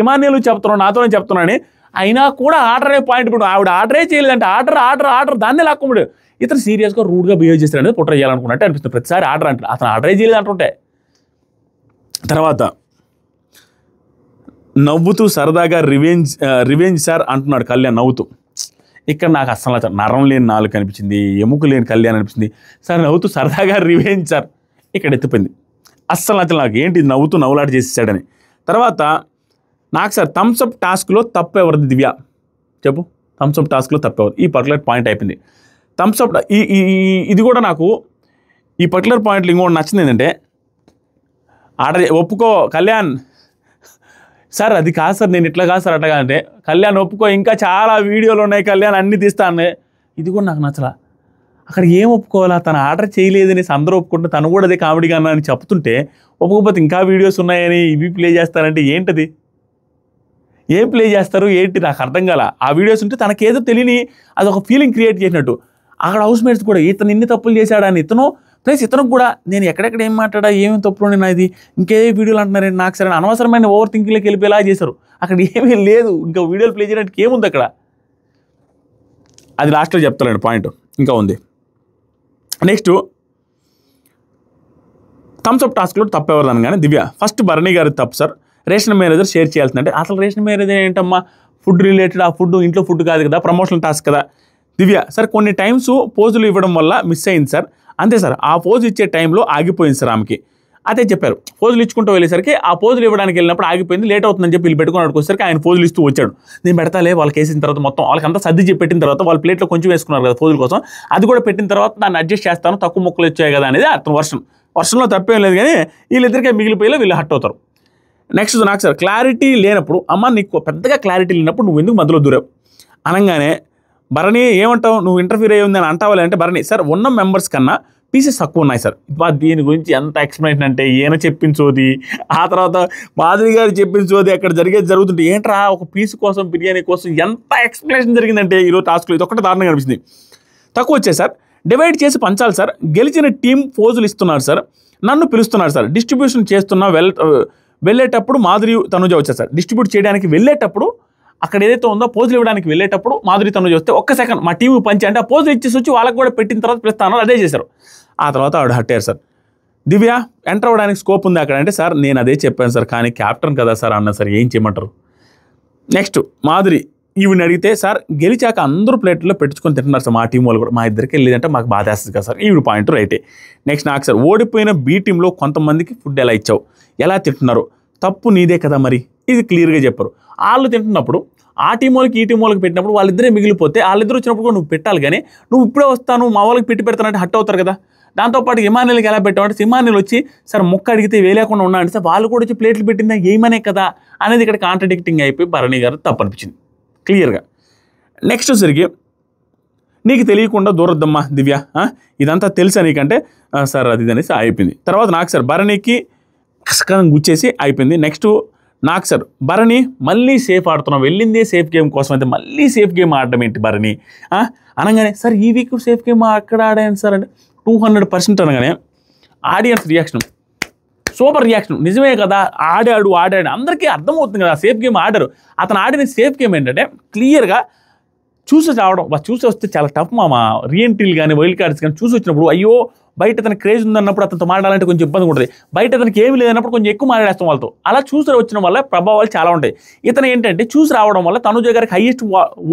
ఇమాన్యుల్ చెప్తున్నాడు నాతోనే చెప్తున్నాను. అయినా కూడా ఆర్డర్ అనే పాయింట్ ఇప్పుడు ఆవిడ ఆర్డరే చేయలేదంటే ఆర్డర్ దాన్నే లాక్కున్నాడు. ఇతను సీరియస్గా రూడ్గా బిహేవ్ చేస్తాడు అనేది పుట్ర చేయాలనుకున్నట్టు అనిపిస్తుంది ప్రతిసారి. ఆర్డర్ అంటే అతను ఆర్డరే చేయలేదు అంటుంటే. తర్వాత నవ్వుతూ సరదాగా రివెంజ్ సార్ అంటున్నాడు కళ్యాణ్ నవ్వుతూ. ఇక్కడ నాకు అసలు నరం లేని నాలుగు కనిపించింది, ఎముక లేని కళ్యాణ్ అనిపించింది. సార్ నవ్వుతూ సరదాగా రివెంజ్ సార్ ఇక్కడ ఎత్తిపోయింది. అస్సలు నాకు ఏంటి నవ్వుతూ నవ్వులాట చేసేసాడని. తర్వాత నాకు సార్ థమ్స్అప్ టాస్క్లో తప్పు ఎవరిది దివ్య చెప్పు, థమ్స్అప్ టాస్క్లో తప్పు ఎవరు? ఈ పర్టికులర్ పాయింట్ అయిపోయింది. థమ్స్అప్ ఇది కూడా నాకు ఈ పర్టికులర్ పాయింట్లు ఇంకోటి నచ్చింది ఏంటంటే ఆర్డర్ ఒప్పుకో కళ్యాణ్ సార్, అది కాదు సార్, నేను ఇట్లా కాదు సార్ అట్లా కాదంటే కళ్యాణ్ ఒప్పుకో, ఇంకా చాలా వీడియోలు ఉన్నాయి కళ్యాణ్ అన్నీ తీస్తాను. ఇది కూడా నాకు నచ్చలా. అక్కడ ఏం ఒప్పుకోవాలా, తను ఆర్డర్ చేయలేదని అందరూ ఒప్పుకుంటే తను కూడా అదే కామెడీగా అన్నా అని చెప్తుంటే ఒప్పుకోకపోతే ఇంకా వీడియోస్ ఉన్నాయని ఇవి ప్లే చేస్తారంటే ఏంటది? ఏం ప్లే చేస్తారు ఏంటి నాకు అర్థం కాల. ఆ వీడియోస్ ఉంటే తనకేదో తెలియని అదొక ఫీలింగ్ క్రియేట్ చేసినట్టు. అక్కడ హౌస్ మేట్స్ కూడా ఇతను ఇన్ని తప్పులు చేశాడని ప్లస్ ఇతనికి కూడా నేను ఎక్కడెక్కడ ఏం మాట్లాడా ఏమేమి తప్పులు నేను అది ఇంకే వీడియోలు అంటున్నారండి నాకు సరే అనవసరమైన ఓవర్ థింకింగ్లోకి వెళ్ళిపోయేలా చేశారు. అక్కడ ఏమీ లేదు, ఇంకా వీడియోలు ప్లే చేయడానికి ఏముంది అక్కడ, అది లాస్ట్లో చెప్తానండి పాయింట్ ఇంకా ఉంది. నెక్స్ట్ థమ్స్అప్ టాస్క్లో తప్పు ఎవరిదాను కానీ దివ్య ఫస్ట్ భరణి గారి తప్పు సార్, రేషన్ మేనేజర్ షేర్ చేయాల్సిందంటే అసలు రేషన్ మేనేజర్ ఏంటమ్మా, ఫుడ్ రిలేటెడ్, ఆ ఫుడ్ ఇంట్లో ఫుడ్ కాదు కదా, ప్రమోషనల్ టాస్క్ కదా. దివ్య సార్ కొన్ని టైమ్స్ పోజులు ఇవ్వడం వల్ల మిస్ అయింది సార్, అంతే సార్, ఆ పోజు ఇచ్చే టైంలో ఆగిపోయింది సార్ ఆమెకి, అదే చెప్పారు. పోజులు ఇచ్చుకుంటూ వెళ్ళేసరికి ఆ పోజులు ఇవ్వడానికి వెళ్ళినప్పుడు ఆగిపోయింది, లేట్ అవుతుందని చెప్పి వీళ్ళు పెట్టుకుని వచ్చేసరికి ఆయన పోజులు ఇస్తూ వచ్చాడు. నేను పెడతాలే వాళ్ళకి వేసిన తర్వాత మొత్తం వాళ్ళకంతా సర్ది చెప్పి పెట్టిన తర్వాత వాళ్ళ ప్లేట్లో కొంచెం వేసుకున్నారు కదా పోజుల కోసం, అది కూడా పెట్టిన తర్వాత దాన్ని అడ్జస్ట్ చేస్తాను, తక్కువ ముక్కలు వచ్చాయి కదా అనేది అతను వర్షంలో తప్పేం లేదు, కానీ వీళ్ళిద్దరికే మిగిలిపోయేలా వీళ్ళు హట్ అవుతారు. నెక్స్ట్ నాకు సార్ క్లారిటీ లేనప్పుడు, అమ్మ నీకు పెద్దగా క్లారిటీ లేనప్పుడు నువ్వు ఎందుకు మధ్యలో దూరావు అనగానే భరణి ఏమంటావు, నువ్వు ఇంటర్ఫీర్ అయ్యి ఉందని అంటావాలి అంటే భరణి సార్ ఉన్న మెంబర్స్ కన్నా పీసెస్ తక్కువ ఉన్నాయి సార్. దీని గురించి ఎంత ఎక్స్ప్లెనేషన్ అంటే ఈయన చెప్పించోది, ఆ తర్వాత మాధురి గారు చెప్పించోది, అక్కడ జరుగుతుంటే ఏంట్రా ఒక పీస్ కోసం బిర్యానీ కోసం ఎంత ఎక్స్ప్లెనేషన్ జరిగిందంటే ఈరోజు టాస్క్లో ఇది ఒక్కటే దారుణంగా అనిపిస్తుంది. తక్కువ వచ్చాయి సార్, డివైడ్ చేసి పంచాలి సార్, గెలిచిన టీం పోజులు ఇస్తున్నారు సార్, నన్ను పిలుస్తున్నారు సార్, డిస్ట్రిబ్యూషన్ చేస్తున్నా వెళ్ళేటప్పుడు మాధురి తనుజ వచ్చారు సార్, డిస్ట్రిబ్యూట్ చేయడానికి వెళ్ళేటప్పుడు అక్కడ ఏదైతే ఉందో పోజులు ఇవ్వడానికి వెళ్ళేటప్పుడు మాధురి తనుజ వస్తే ఒక్క సెకండ్ మా టీం పంచి అంటే ఆ పోజులు ఇచ్చేసి వచ్చి వాళ్ళకి కూడా పెట్టిన తర్వాత పిలుస్తాను అదే చేశారు. ఆ తర్వాత ఆవిడ హట్టారు సార్. దివ్య ఎంటర్ అవ్వడానికి స్కోప్ ఉంది అక్కడ అంటే సార్ నేను అదే చెప్పాను సార్, కానీ క్యాప్టెన్ కదా సార్ అన్న సార్ ఏం చేయమంటారు. నెక్స్ట్ మాధురి ఈవిని అడిగితే సార్ గెలిచాక అందరూ ప్లేట్లో పెట్టుకొని తింటున్నారు సార్, మా టీం వాళ్ళు కూడా, మా ఇద్దరికి వెళ్ళేదంటే మాకు బాధ వేస్తుంది కదా సార్, ఈవిడ పాయింట్ రైటే. నెక్స్ట్ నాకు సార్ ఓడిపోయిన బీ టీంలో కొంతమందికి ఫుడ్ ఎలా ఇచ్చావు, ఎలా తింటున్నారు, తప్పు నీదే కదా మరి, ఇది క్లియర్గా చెప్పరు. వాళ్ళు తింటున్నప్పుడు ఆ టీం వాళ్ళకి ఈ టీం వాళ్ళకి పెట్టినప్పుడు వాళ్ళిద్దరే మిగిలిపోతే వాళ్ళిద్దరు వచ్చినప్పుడు కూడా నువ్వు పెట్టాలి, కానీ నువ్వు ఇప్పుడే వస్తాను మా వాళ్ళకి పెడతానంటే హట్ అవుతారు కదా. దాంతోపాటు ఇమానుయల్కి ఎలా పెట్టామంటే ఇమానుయల్ వచ్చి సార్ మొక్క అడిగితే వేయలేకుండా ఉన్నా అంటే సార్ వాళ్ళు కూడా వచ్చి ప్లేట్లు పెట్టిందా ఏమనే కదా అనేది ఇక్కడ కాంట్రడిక్టింగ్ అయిపోయి భరణి గారు తప్పు అనిపించింది క్లియర్గా. నెక్స్ట్ సరికి నీకు తెలియకుండా దూరద్దమ్మా దివ్య, ఇదంతా తెలుసా నీకంటే సార్ అది అనేసి అయిపోయింది. తర్వాత నాకు సార్ భరణికి గుచ్చేసి అయిపోయింది. నెక్స్ట్ నాకు సార్ భరణి మళ్ళీ సేఫ్ ఆడుతున్నాం, వెళ్ళిందే సేఫ్ గేమ్ కోసం అయితే మళ్ళీ సేఫ్ గేమ్ ఆడడం ఏంటి భరణి అనగానే సార్ ఈ వీక్ సేఫ్ గేమ్ అక్కడ ఆడాను సార్ అంటే 200% అనగానే ఆడియన్స్ రియాక్షన్ సూపర్ రియాక్షన్, నిజమే కదా ఆడాడు అందరికీ అర్థమవుతుంది కదా సేఫ్ గేమ్ ఆడారు. అతను ఆడిన సేఫ్ గేమ్ ఏంటంటే క్లియర్గా చూసి రావడం, చూసి వస్తే చాలా టఫ్ మామ, రీఎంట్రీలు కానీ వైల్డ్ కార్డ్స్ కానీ చూసి వచ్చినప్పుడు అయ్యో బయట అతనికి క్రేజ్ ఉందన్నప్పుడు అతనితో మాట్లాడాలంటే కొంచెం ఇబ్బంది ఉంటుంది, బయట అతనికి ఏమి లేదన్నప్పుడు కొంచెం ఎక్కువ మాట్లాడేస్తాం వాళ్ళతో, అలా చూసి వచ్చిన వల్ల ప్రభావాలు చాలా ఉంటాయి. ఇతను ఏంటంటే చూసి రావడం వల్ల తనుజ గారికి హైయెస్ట్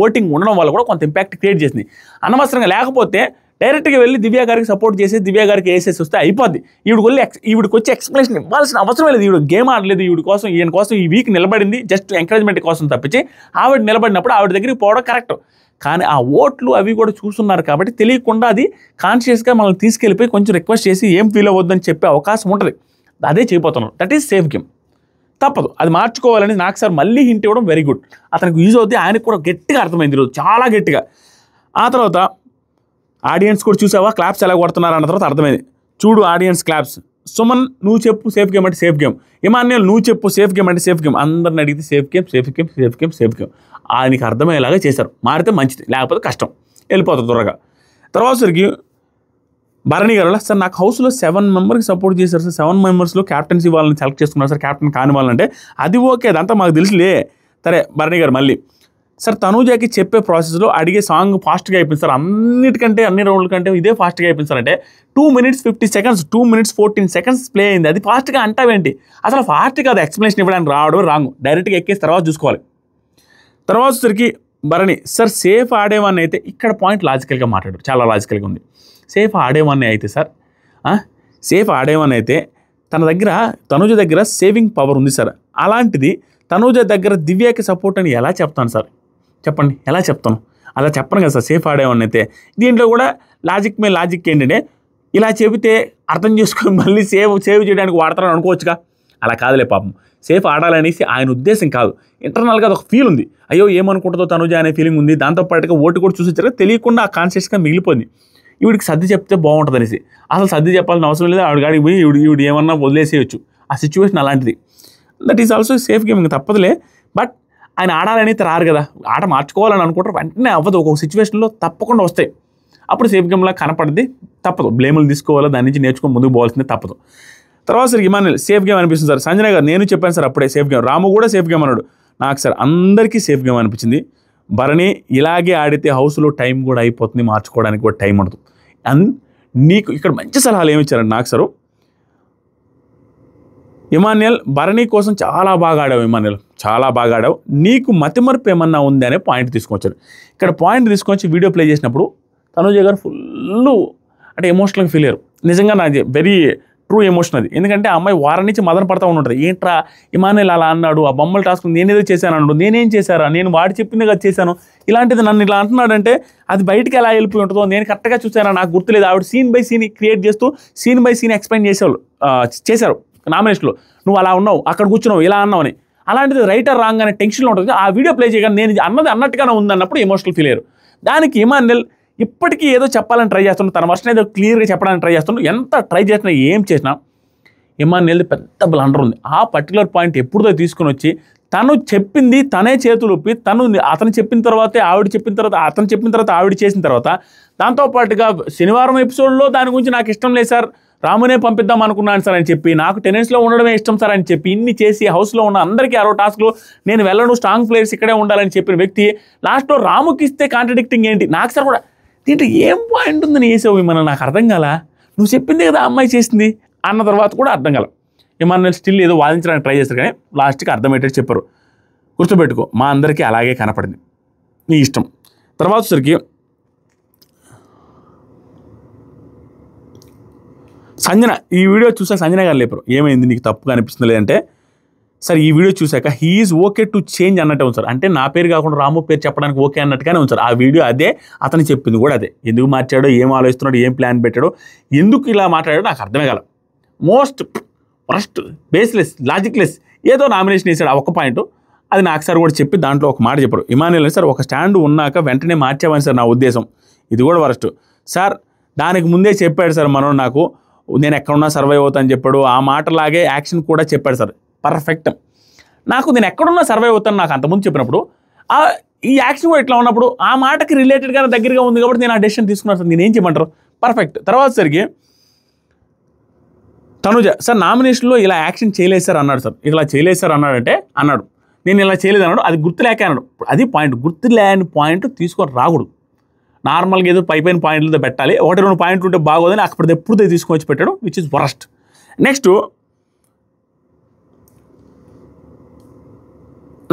ఓటింగ్ ఉండడం వల్ల కూడా కొంత ఇంపాక్ట్ క్రియేట్ చేసింది. అనవసరంగా లేకపోతే డైరెక్ట్గా వెళ్ళి దివ్య గారికి సపోర్ట్ చేసి దివ్య గారికి వేసేసి వస్తే అయిపోద్ది. ఈవిడికి వచ్చి ఎక్స్ప్లెనేషన్ ఇవ్వాల్సిన అవసరం లేదు, ఈవిడ గేమ్ ఆడలేదు, ఈయన కోసం ఈ వీక్ నిలబడింది జస్ట్ ఎంకరేజ్మెంట్ కోసం తప్పించి ఆవిడ నిలబడినప్పుడు ఆవిడ దగ్గరికి పోవడం కరెక్ట్. కానీ ఆ ఓట్లు అవి కూడా చూస్తున్నారు కాబట్టి తెలియకుండా అది కాన్షియస్గా మనల్ని తీసుకెళ్ళిపోయి కొంచెం రిక్వెస్ట్ చేసి ఏం ఫీల్ అవ్వద్దని చెప్పే అవకాశం ఉంటుంది, అదే చేయబోతున్నాం. దట్ ఈస్ సేఫ్ గేమ్, తప్పదు, అది మార్చుకోవాలని నాకు సార్ మళ్ళీ హింట్ ఇవ్వడం వెరీ గుడ్. అతనికి యూజ్ అవుతుంది, ఆయనకు కూడా గట్టిగా అర్థమైంది ఈరోజు, చాలా గట్టిగా. ఆ తర్వాత ఆడియన్స్ కూడా చూసావా క్లాప్స్ ఎలా కొడుతున్నారు అన్న తర్వాత అర్థమైంది. చూడు ఆడియన్స్ క్లాప్స్, సుమన్ నువ్వు చెప్పు సేఫ్ గేమ్ అంటే సేఫ్ గేమ్, ఇమాన్యుయల్ నువ్వు చెప్పు సేఫ్ గేమ్ అంటే సేఫ్ గేమ్, అందరిని అడిగితే safe game safe game safe game safe game, ఆయనకి అర్థమయ్యేలాగా చేశారు. మారితే మంచిది, లేకపోతే కష్టం, వెళ్ళిపోతుంది త్వరగా. తర్వాత సరికి భరణి గారు సార్ నాకు హౌస్లో 7 మెంబర్కి సపోర్ట్ చేశారు సార్, 7 మెంబర్స్లో క్యాప్టెన్సీ వాళ్ళని సెలెక్ట్ చేసుకున్నారు సార్, క్యాప్టెన్ కాని వాళ్ళంటే అది ఓకే, అదంతా మాకు తెలుసులే. సరే భరణి గారు మళ్ళీ సార్ తనూజకి చెప్పే ప్రాసెస్లో అడిగే సాంగ్ ఫాస్ట్గా అయిపోయింది సార్, అన్నిటికంటే అన్ని రౌండ్ల కంటే ఇదే ఫాస్ట్గా అయిపోయింది సార్. అంటే 2 minutes 50 seconds 2 minutes 14 seconds play అయింది, అది ఫాస్ట్గా అంటావేంటి, అసలు ఫాస్ట్ కాదు ఎక్స్ప్లెనేషన్ ఇవ్వడానికి రావడం రాంగ్, డైరెక్ట్గా ఎక్కేసి తర్వాత చూసుకోవాలి. తర్వాత సరికి భరణి సార్ సేఫ్ ఆడేవాన్ని అయితే ఇక్కడ పాయింట్ లాజికల్గా మాట్లాడు, చాలా లాజికల్గా ఉంది. సేఫ్ ఆడేవాన్ని అయితే సార్ సేఫ్ ఆడేవాన్ని అయితే తన దగ్గర తనూజ దగ్గర సేవింగ్ పవర్ ఉంది సార్, అలాంటిది తనూజ దగ్గర దివ్యకి సపోర్ట్ అని ఎలా చెప్తాను సార్, చెప్పండి ఎలా చెప్తాను, అలా చెప్పను కదా సార్ సేఫ్ ఆడేవాన్ని అయితే. దీంట్లో కూడా లాజిక్ ఏంటంటే ఇలా చెబితే అర్థం చేసుకొని మళ్ళీ సేవ్ చేయడానికి వాడతారని అనుకోవచ్చుగా, అలా కాదులే పాపం, సేఫ్ ఆడాలనేసి ఆయన ఉద్దేశం కాదు, ఇంటర్నల్గా అదొక ఫీల్ ఉంది, అయ్యో ఏమనుకుంటుందో తనుజ అనే ఫీలింగ్ ఉంది, దాంతోపాటుగా ఓటు కూడా చూసొచ్చారు తెలియకుండా ఆ కాన్షియస్గా మిగిలిపోయింది. ఈవిడికి సర్ది చెప్తే బాగుంటుంది అనేసి, అసలు సర్ది చెప్పాల్సిన అవసరం లేదు, ఆవిడగాడికి పోయి ఈవిడ ఏమన్నా వదిలేసేయచ్చు, ఆ సిచ్యువేషన్ అలాంటిది. That is also safe game, ఇంకా తప్పదులే. బట్ ఆయన ఆడాలనేది రారు కదా, ఆట మార్చుకోవాలని అనుకుంటారు, వెంటనే అవ్వదు, ఒక్కొక్క సిచ్యువేషన్లో తప్పకుండా వస్తాయి, అప్పుడు సేఫ్ గేమ్లా కనపడింది, తప్పదు, బ్లేములు తీసుకోవాలా, దాని నుంచి నేర్చుకొని ముందుకు పోవాల్సిందే, తప్పదు. తర్వాత సార్ ఇమాన్యుయల్ సేఫ్ గేమ్ అనిపిస్తుంది సార్, సంజయ్ గారు నేను చెప్పాను సార్ అప్పుడే సేఫ్ గేమ్, రాము కూడా సేఫ్ గేమ్ అన్నాడు, నాకు సార్ అందరికీ సేఫ్ గేమ్ అనిపించింది. భరణి ఇలాగే ఆడితే హౌస్లో టైం కూడా అయిపోతుంది, మార్చుకోవడానికి కూడా టైం ఉండదు. అండ్ నీకు ఇక్కడ మంచి సలహాలు ఏమి ఇచ్చారండి నాకు సార్, ఇమాన్యుయల్ భరణి కోసం చాలా బాగా ఆడావు, ఇమాన్యుయల్ చాలా బాగా ఆడావు, నీకు మతిమరుపు ఏమన్నా ఉంది అనే పాయింట్ తీసుకొచ్చారు. ఇక్కడ పాయింట్ తీసుకొచ్చి వీడియో ప్లే చేసినప్పుడు తనుజ గారు ఫుల్ అంటే ఎమోషనల్గా ఫీల్ అయ్యారు, నిజంగా నాకు వెరీ ట్రూ ఎమోషన్ అది. ఎందుకంటే ఆ అమ్మాయి వారం నుంచి మదన పడతా ఉంటుంది. ఏంట్రా ఇమానుయల్ అలా అన్నాడు, ఆ బొమ్మల టాస్క్ నేనేదో చేశాను అన్నాడు, నేనేం చేశారా, నేను వాడు చెప్పింది కదా చేశాను, ఇలాంటిది నన్ను ఇలా అంటున్నాడంటే అది బయటికి ఎలా వెళ్ళిపోయి ఉంటుందో నేను కరెక్ట్గా చూసాను, నాకు గుర్తులేదు. ఆవిడ సీన్ బై సీన్ క్రియేట్ చేస్తూ సీన్ బై సీన్ ఎక్స్ప్లెయిన్ చేశారు నామినేషన్లో. నువ్వు అలా ఉన్నావు, అక్కడ కూర్చున్నావు, ఇలా అన్నావు అని. అలాంటిది రైటర్ రాంగ్ అనే టెన్షన్లో ఉంటుంది. ఆ వీడియో ప్లే చేయగానే నేను అన్నది అన్నట్టుగానే ఉందన్నప్పుడు ఎమోషనల్ ఫీల్ అయ్యారు. దానికి ఇమానుయల్ ఇప్పటికీ ఏదో చెప్పాలని ట్రై చేస్తున్నాడు, తన వర్షన్ ఏదో క్లియర్గా చెప్పడానికి ట్రై చేస్తున్నాడు. ఎంత ట్రై చేసినా ఏం చేసినా ఇమానుయల్ది పెద్ద బ్లండర్ ఉంది. ఆ పర్టికులర్ పాయింట్ ఎప్పుడుదో తీసుకుని వచ్చి తను చెప్పింది తనే చేతులు ఊపి అతను చెప్పిన తర్వాతే ఆవిడ చెప్పిన తర్వాత అతను చెప్పిన తర్వాత ఆవిడ చేసిన తర్వాత దాంతోపాటుగా శనివారం ఎపిసోడ్లో దాని గురించి నాకు ఇష్టం లేదు సార్, రామునే పంపిద్దాం అనుకున్నాను సార్ అని చెప్పి, నాకు టెన్నిస్లో ఉండడమే ఇష్టం సార్ అని చెప్పి ఇన్ని చేసి హౌస్లో ఉన్న అందరికీ 60 టాస్క్లు నేను వెళ్ళను, స్ట్రాంగ్ ప్లేయర్స్ ఇక్కడే ఉండాలని చెప్పిన వ్యక్తి లాస్ట్లో రాముకి ఇస్తే కాంట్రడిక్టింగ్ ఏంటి? నాకు సార్ కూడా దీంట్లో ఏం పాయింట్ ఉందని వేసావు మనం, నాకు అర్థం కాల, నువ్వు చెప్పింది కదా అమ్మాయి చేసింది అన్న తర్వాత కూడా అర్థం కాల. ఇమానుయల్ స్టిల్ ఏదో వాదించడానికి ట్రై చేస్తారు కానీ లాస్ట్కి అర్థమయ్యేటట్టు చెప్పారు. గుర్తుపెట్టుకో, మా అందరికీ అలాగే కనపడింది, నీ ఇష్టం. తర్వాత సరికి సంజన ఈ వీడియో చూసాక సంజన గారు లేపారు, ఏమైంది నీకు తప్పుగా అనిపిస్తుంది లేదంటే, సార్ ఈ వీడియో చూశాక హీఈస్ ఓకే టు చేంజ్ అన్నట్టే ఉంది సార్. అంటే నా పేరు కాకుండా రాము పేరు చెప్పడానికి ఓకే అన్నట్టుగానే ఉంది సార్. ఆ వీడియో అదే, అతను చెప్పింది కూడా అదే. ఎందుకు మార్చాడో, ఏం ఆలోచిస్తున్నాడు, ఏం ప్లాన్ పెట్టాడో, ఎందుకు ఇలా మాట్లాడాడో నాకు అర్థమే కాల. మోస్ట్ ఫస్ట్ బేస్లెస్, లాజిక్లెస్ ఏదో నామినేషన్ వేసాడు ఆ ఒక్క పాయింట్. అది నాకు సార్ కూడా చెప్పి దాంట్లో ఒక మాట చెప్పారు, ఇమానుయల్ సార్ ఒక స్టాండ్ ఉన్నాక వెంటనే మార్చామని సార్ నా ఉద్దేశం. ఇది కూడా వరస్ట్ సార్, దానికి ముందే చెప్పాడు సార్ మనోడు నాకు, నేను ఎక్కడున్నా సర్వైవ్ అవుతాను చెప్పాడు. ఆ మాటలాగే యాక్షన్ కూడా చెప్పాడు సార్, పర్ఫెక్ట్. నాకు నేను ఎక్కడున్నా సర్వైవ్ అవుతాను నాకు అంతకుముందు చెప్పినప్పుడు ఈ యాక్షన్ కూడా ఇట్లా ఉన్నప్పుడు ఆ మాటకి రిలేటెడ్గా దగ్గరగా ఉంది కాబట్టి నేను ఆ డెసిషన్ తీసుకున్నాను సార్, నేను ఏం చేయమంటారు, పర్ఫెక్ట్. తర్వాత సరికి తనుజ సార్ నామినేషన్లో ఇలా యాక్షన్ చేయలేదు సార్ అన్నాడు సార్. ఇలా చేయలేదు సార్ అన్నాడంటే అన్నాడు, నేను ఇలా చేయలేదు అన్నాడు, అది గుర్తులేక అన్నాడు. అది పాయింట్, గుర్తులేని పాయింట్ తీసుకొని రాకూడదు. నార్మల్గా ఏదో పైన పాయింట్లతో పెట్టాలి, 1-2 పాయింట్లు ఉంటే బాగోదని అక్కడ ఎప్పుడు తీసుకొని వచ్చి పెట్టాడు, విచ్ ఇస్ వరస్ట్. నెక్స్ట్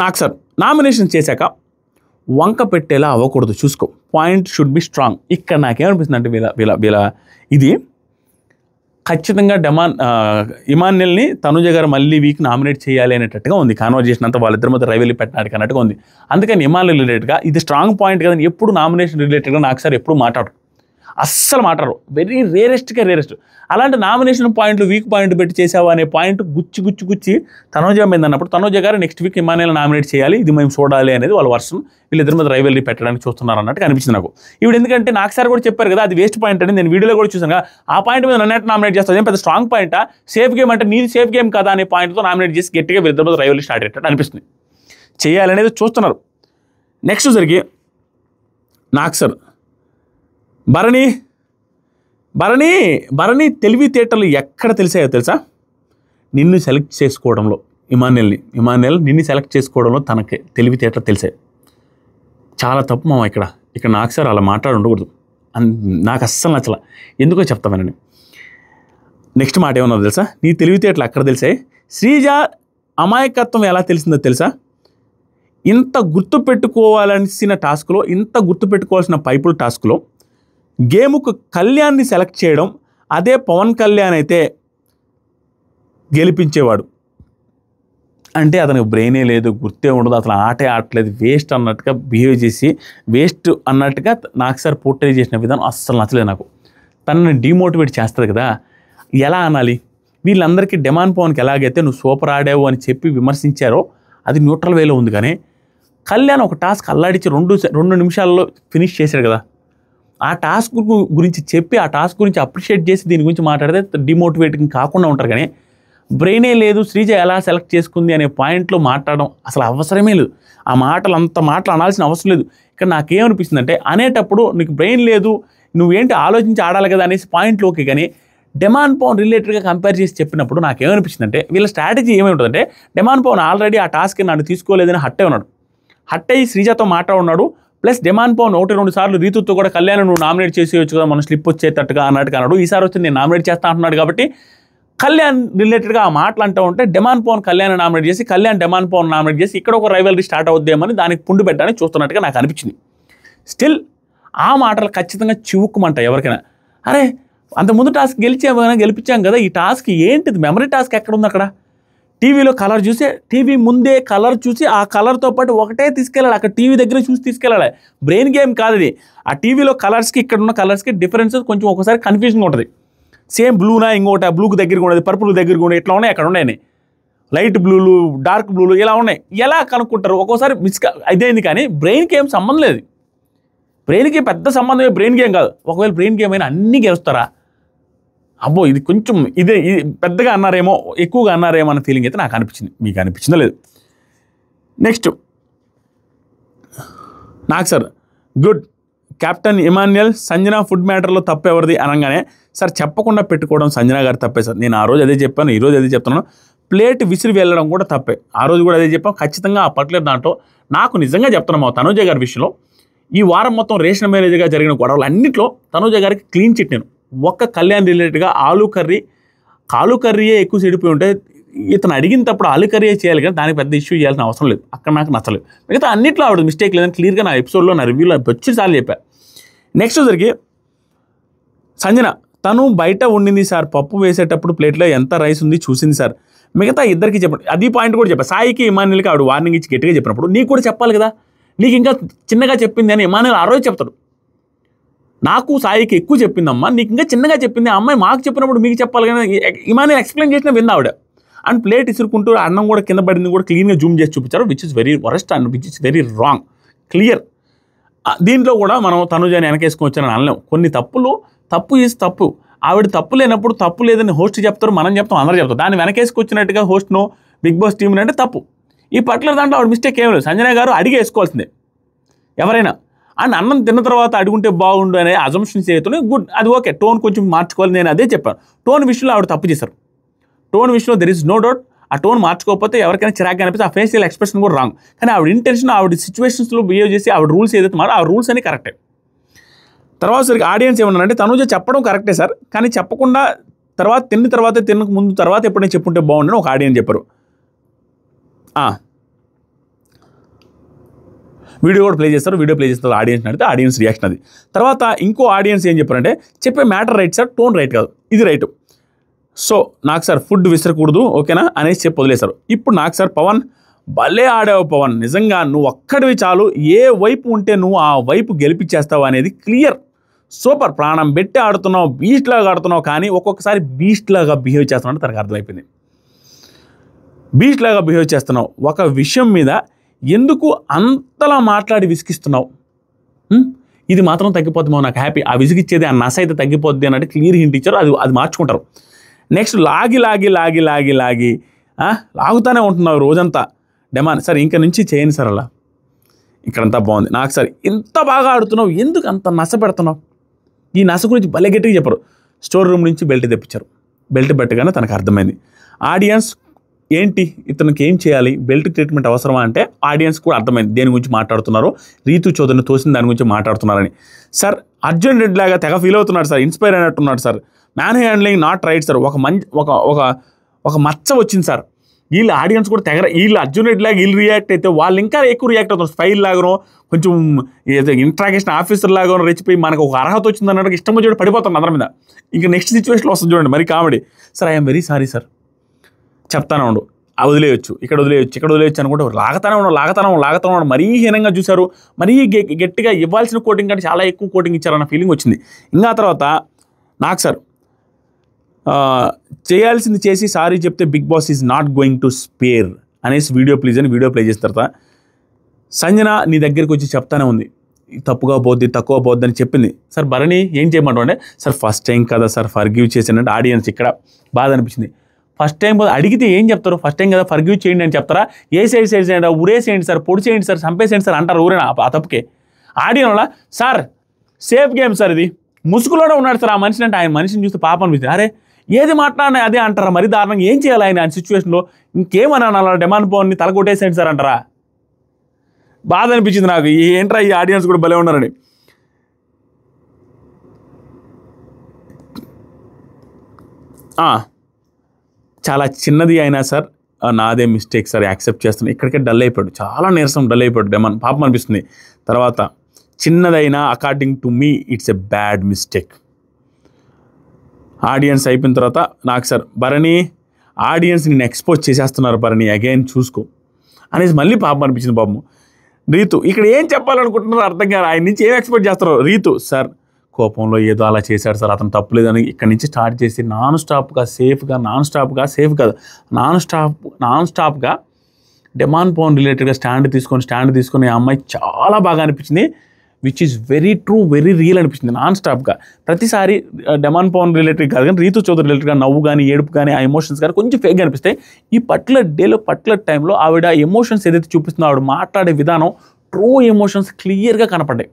నాకు సార్ నామినేషన్ చేశాక వంక పెట్టేలా అవ్వకూడదు, చూసుకో, పాయింట్ షుడ్ బి స్ట్రాంగ్. ఇక్కడ నాకేమనిపిస్తుంది అంటే వీళ్ళ ఇది ఖచ్చితంగా ఇమానుయల్ని తనుజ గారు మళ్ళీ నామినేట్ చేయాలి అనేటట్టుగా ఉంది. కాన్వర్జేషన్ అంతా వాళ్ళిద్దరి మధ్య రైవెల్లి పెట్టడానికి అన్నట్టుగా ఉంది. అందుకని ఇమానుయల్ రిలేటెడ్గా ఇది స్ట్రాంగ్ పాయింట్ కదని ఎప్పుడు నామినేషన్ రిలేటెడ్గా నాకు సార్ ఎప్పుడు మాట్లాడరు, అస్సలు మాట్లాడరు. Very rarest. అలాంటి నామినేషన్ పాయింట్లు వీక్ పాయింట్ పెట్టి చేసావా అనే పాయింట్ గుచ్చి తనుజ మీద అన్నప్పుడు తనుజ గారు నెక్స్ట్ వీక్ ఇమానుయల్ నామినేట్ చేయాలి, ఇది మేము చూడాలి అనేది వాళ్ళ వర్షన్, వీళ్ళిద్దరి మీద రైవెల్రీ పెట్టడానికి చూస్తున్నారు అన్నట్టు అనిపించింది నాకు. ఇప్పుడు ఎందుకంటే నాకు సార్ కూడా చెప్పారు కదా అది వేస్ట్ పాయింట్ అని, నేను వీడియోలో కూడా చూసాను. ఆ పాయింట్ మీద నన్ను నామినేట్ చేస్తాను, ఏం పెద్ద స్ట్రాంగ్ పాయింటా, సేఫ్ గేమ్ అంటే నీది సేఫ్ గేమ్ కదా అనే పాయింట్తో నామినేట్ చేసి గట్టిగా వీళ్ళిద్దరి మీద రైవెల్రీ స్టార్ట్ అయ్యేటట్టు అనిపిస్తుంది. చేయాలనేది చూస్తున్నారు. నెక్స్ట్ సరికి నాకు సార్ భరణి తెలివితేటలు ఎక్కడ తెలిసాయో తెలుసా, నిన్ను సెలెక్ట్ చేసుకోవడంలో, ఇమానుయల్ నిన్ను సెలెక్ట్ చేసుకోవడంలో తనకి తెలివితేటలు తెలిసాయి. చాలా తప్పు మామ ఇక్కడ నాకు సార్ అలా మాట్లాడి ఉండకూడదు, నాకు అస్సలు నచ్చల. ఎందుకో చెప్తామని. నెక్స్ట్ మాట ఏమన్నా తెలుసా, నీ తెలివితేటలు అక్కడ తెలిసాయి. శ్రీజ అమాయకత్వం ఎలా తెలిసిందో తెలుసా, ఇంత గుర్తుపెట్టుకోవాల్సిన టాస్క్లో, ఇంత గుర్తుపెట్టుకోవాల్సిన పైపుల్ టాస్క్లో గేముకు కళ్యాణ్ని సెలెక్ట్ చేయడం, అదే పవన్ కళ్యాణ్ అయితే గెలిపించేవాడు. అంటే అతనికి బ్రెయినే లేదు, గుర్తే ఉండదు, అసలు ఆటే ఆడలేదు, వేస్ట్ అన్నట్టుగా బిహేవ్ చేసి వేస్ట్ అన్నట్టుగా నాకు సార్ పోర్ట్రే చేసిన విధానం అస్సలు నచ్చలేదు నాకు. తనని డిమోటివేట్ చేస్తుంది కదా, ఎలా అనాలి, వీళ్ళందరికీ డెమాన్ పవన్కి ఎలాగైతే నువ్వు సూపర్ ఆడావు అని చెప్పి విమర్శించారో అది న్యూట్రల్ వేలో ఉంది. కానీ కళ్యాణ్ ఒక టాస్క్ అల్లాడిచి 2 నిమిషాల్లో ఫినిష్ చేశాడు కదా, ఆ టాస్క్ గురించి చెప్పి ఆ టాస్క్ గురించి అప్రిషియేట్ చేసి దీని గురించి మాట్లాడితే డిమోటివేటింగ్ కాకుండా ఉంటారు. కానీ బ్రెయినే లేదు, శ్రీజ ఎలా సెలెక్ట్ చేసుకుంది అనే పాయింట్లో మాట్లాడడం అసలు అవసరమే లేదు. ఆ మాటలు అనాల్సిన అవసరం లేదు. ఇక్కడ నాకేమనిపిస్తుంది అంటే అనేటప్పుడు నీకు బ్రెయిన్ లేదు, నువ్వేంటి ఆలోచించి ఆడాలి కదా అనేసి పాయింట్లోకి. కానీ డెమాన్ పవన్ రిలేటెడ్గా కంపేర్ చేసి చెప్పినప్పుడు నాకేమనిపించింది అంటే వీళ్ళ స్ట్రాటజీ ఏమై ఉంటుందంటే, డెమాన్ పవన్ ఆల్రెడీ ఆ టాస్క్ నన్ను తీసుకోలేదని హట్టే ఉన్నాడు, హట్టయి శ్రీజతో మాట్లాడున్నాడు. ప్లస్ డెమాన్ పవన్ 1-2 సార్లు రీతుతో కూడా కళ్యాణ్ నువ్వు నామినేట్ చేసేయచ్చు కదా, మనం స్లిప్ వచ్చేటట్టుగా అన్నట్టుగా అన్నాడు. ఈసారి వచ్చి నేను నామినేట్ చేస్తా అంటున్నాడు కాబట్టి కళ్యాణ్ రిలేటెడ్గా ఆ మాటలు అంటూ ఉంటే డెమాన్ పవన్ కళ్యాణ్ నామినేట్ చేసి, కళ్యాణ్ డెమాన్ పవన్ నామినేట్ చేసి ఇక్కడ ఒక రైవల్రీ స్టార్ట్ అవుద్దేమని దానికి పుండు పెట్టడానికి చూస్తున్నట్టుగా నాకు అనిపించింది. స్టిల్ ఆ మాటలు ఖచ్చితంగా చివుక్కుమంటాయి ఎవరికైనా. అరే అంతకుముందు టాస్క్ గెలిపించాం కదా, ఈ టాస్క్ ఏంటిది? మెమరీ టాస్క్ ఎక్కడ ఉంది అక్కడ? టీవీలో కలర్ చూసి, టీవీ ముందే కలర్ చూసి ఆ కలర్తో పాటు ఒకటే తీసుకెళ్ళాలి, అక్కడ టీవీ దగ్గర చూసి తీసుకెళ్ళాలి. బ్రెయిన్ గేమ్ కాదు ఇది. ఆ టీవీలో కలర్స్కి ఇక్కడ ఉన్న కలర్స్కి డిఫరెన్సెస్ కొంచెం ఒకసారి కన్ఫ్యూజన్గా ఉంటుంది. సేమ్ బ్లూనా ఇంకోటి, ఆ బ్లూకి దగ్గరగా ఉండేది, పర్పుల్ దగ్గరగా ఉండేది, ఇట్లా ఉన్నాయి, అక్కడ ఉన్నాయని లైట్ బ్లూలు, డార్క్ బ్లూలు ఇలా ఉన్నాయి. ఎలా కనుక్కుంటారు? ఒక్కోసారి ఇదేంది, కానీ బ్రెయిన్కి ఏం సంబంధం లేదు. బ్రెయిన్కి పెద్ద సంబంధమే, బ్రెయిన్ గేమ్ కాదు. ఒకవేళ బ్రెయిన్ గేమ్ అయినా అన్నీ గెలుస్తారా? అబ్బో, ఇది కొంచెం ఇది పెద్దగా అన్నారేమో, ఎక్కువగా అన్నారేమో అన్న ఫీలింగ్ అయితే నాకు అనిపించింది. మీకు అనిపించిందో లేదు? నెక్స్ట్ నాకు sir good captain Emmanuel Sanjana food మ్యాటర్లో తప్పు ఎవరిది అనగానే, సార్ చెప్పకుండా పెట్టుకోవడం సంజన గారు తప్పే సార్. నేను ఆ రోజు అదే చెప్పాను, ఈరోజు అదే చెప్తున్నాను. ప్లేట్ విసిరి వెళ్ళడం కూడా తప్పే. ఆ రోజు కూడా అదే చెప్పాను. ఖచ్చితంగా ఆ పర్టికులర్ దాంట్లో నాకు నిజంగా చెప్తున్నాం, తనూజ గారి విషయంలో ఈ వారం మొత్తం రేషన్ మేనేజర్గా జరిగిన గొడవలు అన్నింటిలో తనూజ గారికి క్లీన్ చిట్. నేను ఒక్క కళ్యాణ్ రిలేటెడ్గా కాలు కర్రీయే ఎక్కువ చెడిపోయి ఉంటే ఇతను అడిగినప్పుడు ఆలు కర్రీయే చేయాలి, కానీ దానికి పెద్ద ఇష్యూ చేయాల్సిన అవసరం లేదు. అక్కడ నాకు నచ్చలేదు. మిగతా అన్నింటిలో ఆవిడ మిస్టేక్ లేదని క్లియర్గా నా ఎపిసోడ్లో, నా రివ్యూలో వచ్చిసార్లు చెప్పాను. నెక్స్ట్ వచ్చరికి సంజన, తను బయట ఉండింది సార్, పప్పు వేసేటప్పుడు ప్లేట్లో ఎంత రైస్ ఉంది చూసింది సార్. మిగతా ఇద్దరికి చెప్పండి. అది పాయింట్ కూడా చెప్పాను. సాయికి ఇమాన్యుల్కి ఆవిడ వార్నింగ్ ఇచ్చి గట్టిగా చెప్పినప్పుడు నీకు కూడా చెప్పాలి కదా, నీకు ఇంకా చిన్నగా చెప్పింది అని ఇమాన్యుల్ ఆ రోజు చెప్తాడు. నాకు సాయికి ఎక్కువ చెప్పిందమ్మా, నీకు ఇంకా చిన్నగా చెప్పింది, ఆ అమ్మాయి మాకు చెప్పినప్పుడు మీకు చెప్పాలి కానీ ఇమాన్యుల్ ఎక్స్ప్లెయిన్ చేసినా వింది ఆవిడ. అండ్ ప్లేట్ ఇసురుకుంటూ అన్నం కూడా కింద పడింది కూడా క్లీన్గా జూమ్ చేసి చూపించారు, which is very worst and which is very wrong, clear. దీంట్లో కూడా మనం తనుజాని వెనకేసుకొని వచ్చానని అనలేం. కొన్ని తప్పు ఈజ్ తప్పు. ఆవిడ తప్పు లేనప్పుడు తప్పు లేదని హోస్ట్ చెప్తారు, మనం చెప్తాం, అందరూ చెప్తారు. దాన్ని వెనకేసుకొచ్చినట్టుగా హోస్ట్ను బిగ్ బాస్ టీం అంటే తప్పు. ఈ పర్టికులర్ దాంట్లో ఆవిడ మిస్టేక్ ఏం లేదు. సంజన గారు అడిగి వేసుకోవాల్సిందే ఎవరైనా. అండ్ అన్నం తిన్న తర్వాత అడుగుంటే బాగుండు అనే అజంప్షన్స్ అవుతున్నాయి. గుడ్, అది ఓకే. టోన్ కొంచెం మార్చుకోవాలి, నేను అదే చెప్పాను. టోన్ విషయంలో ఆవిడ తప్పు చేశారు. టోన్ విషయంలో దెర్ ఇస్ నో డౌట్. ఆ టోన్ మార్చుకోకపోతే ఎవరికైనా చిరాగ్గా అనిపిస్తే ఆ ఫేషియల్ ఎక్స్ప్రెషన్ కూడా రాంగ్. కానీ ఆవిడ ఇంటెన్షన్, ఆవిడ సిచ్యువేషన్స్లో బిహేవ్ చేసి ఆవిడ రూల్స్ ఏదైతే మారో ఆ రూల్స్ అన్ని కరెక్టే. తర్వాత సరికి ఆడియన్స్ ఏమన్నారంటే, తనుజ చెప్పడం కరెక్టే సార్, కానీ చెప్పకుండా తిన్న ముందు తర్వాత ఎప్పుడైనా చెప్పుంటే బాగుండని ఒక ఆడియన్స్ చెప్పారు. వీడియో కూడా ప్లే చేస్తారు ఆడియన్స్ అడిగితే ఆడియన్స్ రియాక్షన్ అది. తర్వాత ఇంకో ఆడియన్స్ ఏం చెప్పారంటే, చెప్పే matter right sir, tone right కాదు, ఇది రైట్. సో నాకు సార్ ఫుడ్ విసరకూడదు ఓకేనా అనేసి చెప్పి వదిలేశారు. ఇప్పుడు నాకు సార్ పవన్ భలే ఆడావు పవన్, నిజంగా నువ్వు ఒక్కడివి చాలు, ఏ వైపు ఉంటే నువ్వు ఆ వైపు గెలిపించేస్తావు అనేది క్లియర్. సూపర్, ప్రాణం పెట్టి ఆడుతున్నావు, బీస్ట్ లాగా ఆడుతున్నావు, కానీ ఒక్కొక్కసారి బీస్ట్ లాగా బిహేవ్ చేస్తున్నావు అంటే తనకు అర్థమైపోయింది. బీస్ట్ లాగా బిహేవ్ చేస్తున్నావు, ఒక విషయం మీద ఎందుకు అంతలా మాట్లాడి విసిగిస్తున్నావు, ఇది మాత్రం తగ్గిపోద్ది, నాకు హ్యాపీ. ఆ విసిగిచ్చేది ఆ నస అయితే తగ్గిపోద్ది అన్నట్టు క్లియర్ హింట్ ఇచ్చారు, అది మార్చుకుంటారు. నెక్స్ట్ లాగి లాగుతానే ఉంటున్నావు రోజంతా డెమాన్. సార్ ఇంకా నుంచి చేయండి సార్, అలా ఇక్కడంతా బాగుంది. నాకు సార్ ఇంత బాగా ఆడుతున్నావు, ఎందుకు అంత నస పెడుతున్నావు? ఈ నస గురించి భలే గట్టిగా చెప్పరు. స్టోర్ రూమ్ నుంచి బెల్ట్ తెప్పించారు, బెల్ట్ పెట్టగానే తనకు అర్థమైంది. ఆడియన్స్ ఏంటి ఇతనికి ఏం చేయాలి, బెల్ట్ ట్రీట్మెంట్ అవసరమా అంటే ఆడియన్స్ కూడా అర్థమైంది దేని గురించి మాట్లాడుతున్నారు. రీతు చౌదరిని తోసిన దాని గురించి మాట్లాడుతున్నారని. సార్ అర్జున్ రెడ్డి లాగా తెగ ఫీల్ అవుతున్నాడు సార్, ఇన్స్పైర్ అయినట్టున్నాడు sir. Man handling not right sir, ఒక మచ్చ వచ్చింది సార్. వీళ్ళు ఆడియన్స్ కూడా వీళ్ళు అర్జున్ రెడ్డి లాగా వీళ్ళు రియాక్ట్ అయితే వాళ్ళు ఇంకా ఎక్కువ రియాక్ట్ అవుతున్నారు. స్పైల్ లాగానో కొంచెం ఇంట్రాగేషన్ ఆఫీసర్ లాగానో రెచ్చిపోయి మనకు ఒక అర్హత వచ్చింది అన్నట్టు ఇష్టం వచ్చి పడిపోతాను అందరి మీద. ఇంకా నెక్స్ట్ సిచ్యువేషన్లో వస్తుంది చూడండి, మరి comedy. Sir I'm very sorry sir, చెప్తానే ఉండు, వదిలేయచ్చు, ఇక్కడ వదిలేయచ్చు అనుకుంటే లాగుతానే ఉన్నాడు. మరీ హీనంగా చూశారు, మరీ గట్టిగా ఇవ్వాల్సిన కోటింగ్ కంటే చాలా ఎక్కువ కోటింగ్ ఇచ్చారన్న ఫీలింగ్ వచ్చింది. ఇంకా తర్వాత నాకు సార్ చేయాల్సింది చేసి సారీ చెప్తే Bigg Boss is not going to spare అనేసి వీడియో ప్లే చేసిన తర్వాత సంజన నీ దగ్గరికి వచ్చి చెప్తానే ఉంది, తక్కువ పోద్ది అని చెప్పింది. సార్ భరణి ఏం చేయమంటావు అంటే, సార్ ఫస్ట్ టైం కదా సార్ ఫర్గివ్ చేసానంటే ఆడియన్స్ ఇక్కడ బాధ అనిపించింది. ఫస్ట్ టైం అడిగితే ఏం చెప్తారు, ఫస్ట్ టైం కదా ఫర్గివ్ చేయండి అని చెప్తారా? ఏ సైడ్ చేయండి, ఉరేసేయండి సార్, పొడి చేయండి సార్, చంపేసేయండి సార్ అంటారు ఊరేనా ఆ తప్పుకే? ఆడియన్లా సార్ సేఫ్ గేమ్ సార్, ఇది ముసుగులోనే ఉన్నాడు సార్ ఆ మనిషిని అంటే, ఆయన మనిషిని చూస్తే పాపం అనిపిస్తుంది. అరే ఏది మాట్లాడినా అదే అంటారా, మరి దారుణంగా ఏం చేయాలి ఆయన సిచ్యువేషన్లో, ఇంకేమన్నా అలా డిమాండ్ పవన్ని తల కొట్టేసేయండి సార్ అంటారా? బాధ అనిపించింది నాకు, ఏంట్రా ఈ ఆడియన్స్ కూడా భలే ఉన్నారని. చాలా చిన్నది అయినా సార్ నాదే మిస్టేక్ సార్, యాక్సెప్ట్ చేస్తున్నాను. ఇక్కడికే డల్ అయిపోయాడు, చాలా నీరసం డల్ అయిపోయాడు డెమాన్, పాపం అనిపిస్తుంది. తర్వాత చిన్నదైనా according to me it's a bad mistake. Audience అయిపోయిన తర్వాత నాకు సార్ భరణి ఆడియన్స్ నేను ఎక్స్పోజ్ చేసేస్తున్నారు భరణి అగైన్ చూసుకో అనేసి మళ్ళీ పాపం అనిపించింది పాపం. రీతు ఇక్కడ ఏం చెప్పాలనుకుంటున్నారో అర్థం కాదు, ఆయన నుంచి ఏం ఎక్స్పెక్ట్ చేస్తారు. రీతు సార్ కోపంలో ఏదో అలా చేశాడు సార్, అతను తప్పులేదని ఇక్కడ నుంచి స్టార్ట్ చేసి నాన్ స్టాప్గా సేఫ్ కాదు నాన్ స్టాప్గా డెమాన్ పవన్ రిలేటెడ్గా స్టాండ్ తీసుకొని ఆ అమ్మాయి చాలా బాగా అనిపించింది, which is very true very real అనిపించింది. నాన్ స్టాప్గా ప్రతిసారి డెమాన్ పవన్ రిలేటెడ్ కాదు కానీ రీతు చౌదరి రిలేటెడ్గా నవ్వు కానీ ఏడుపు కానీ ఆ ఎమోషన్స్ కానీ కొంచెం ఫేక్గా అనిపిస్తాయి. ఈ పర్టికులర్ డేలో పర్టికులర్ టైంలో ఆవిడ ఎమోషన్స్ ఏదైతే చూపిస్తుందో ఆవిడ మాట్లాడే విధానం ట్రూ ఎమోషన్స్ క్లియర్గా కనపడ్డాయి.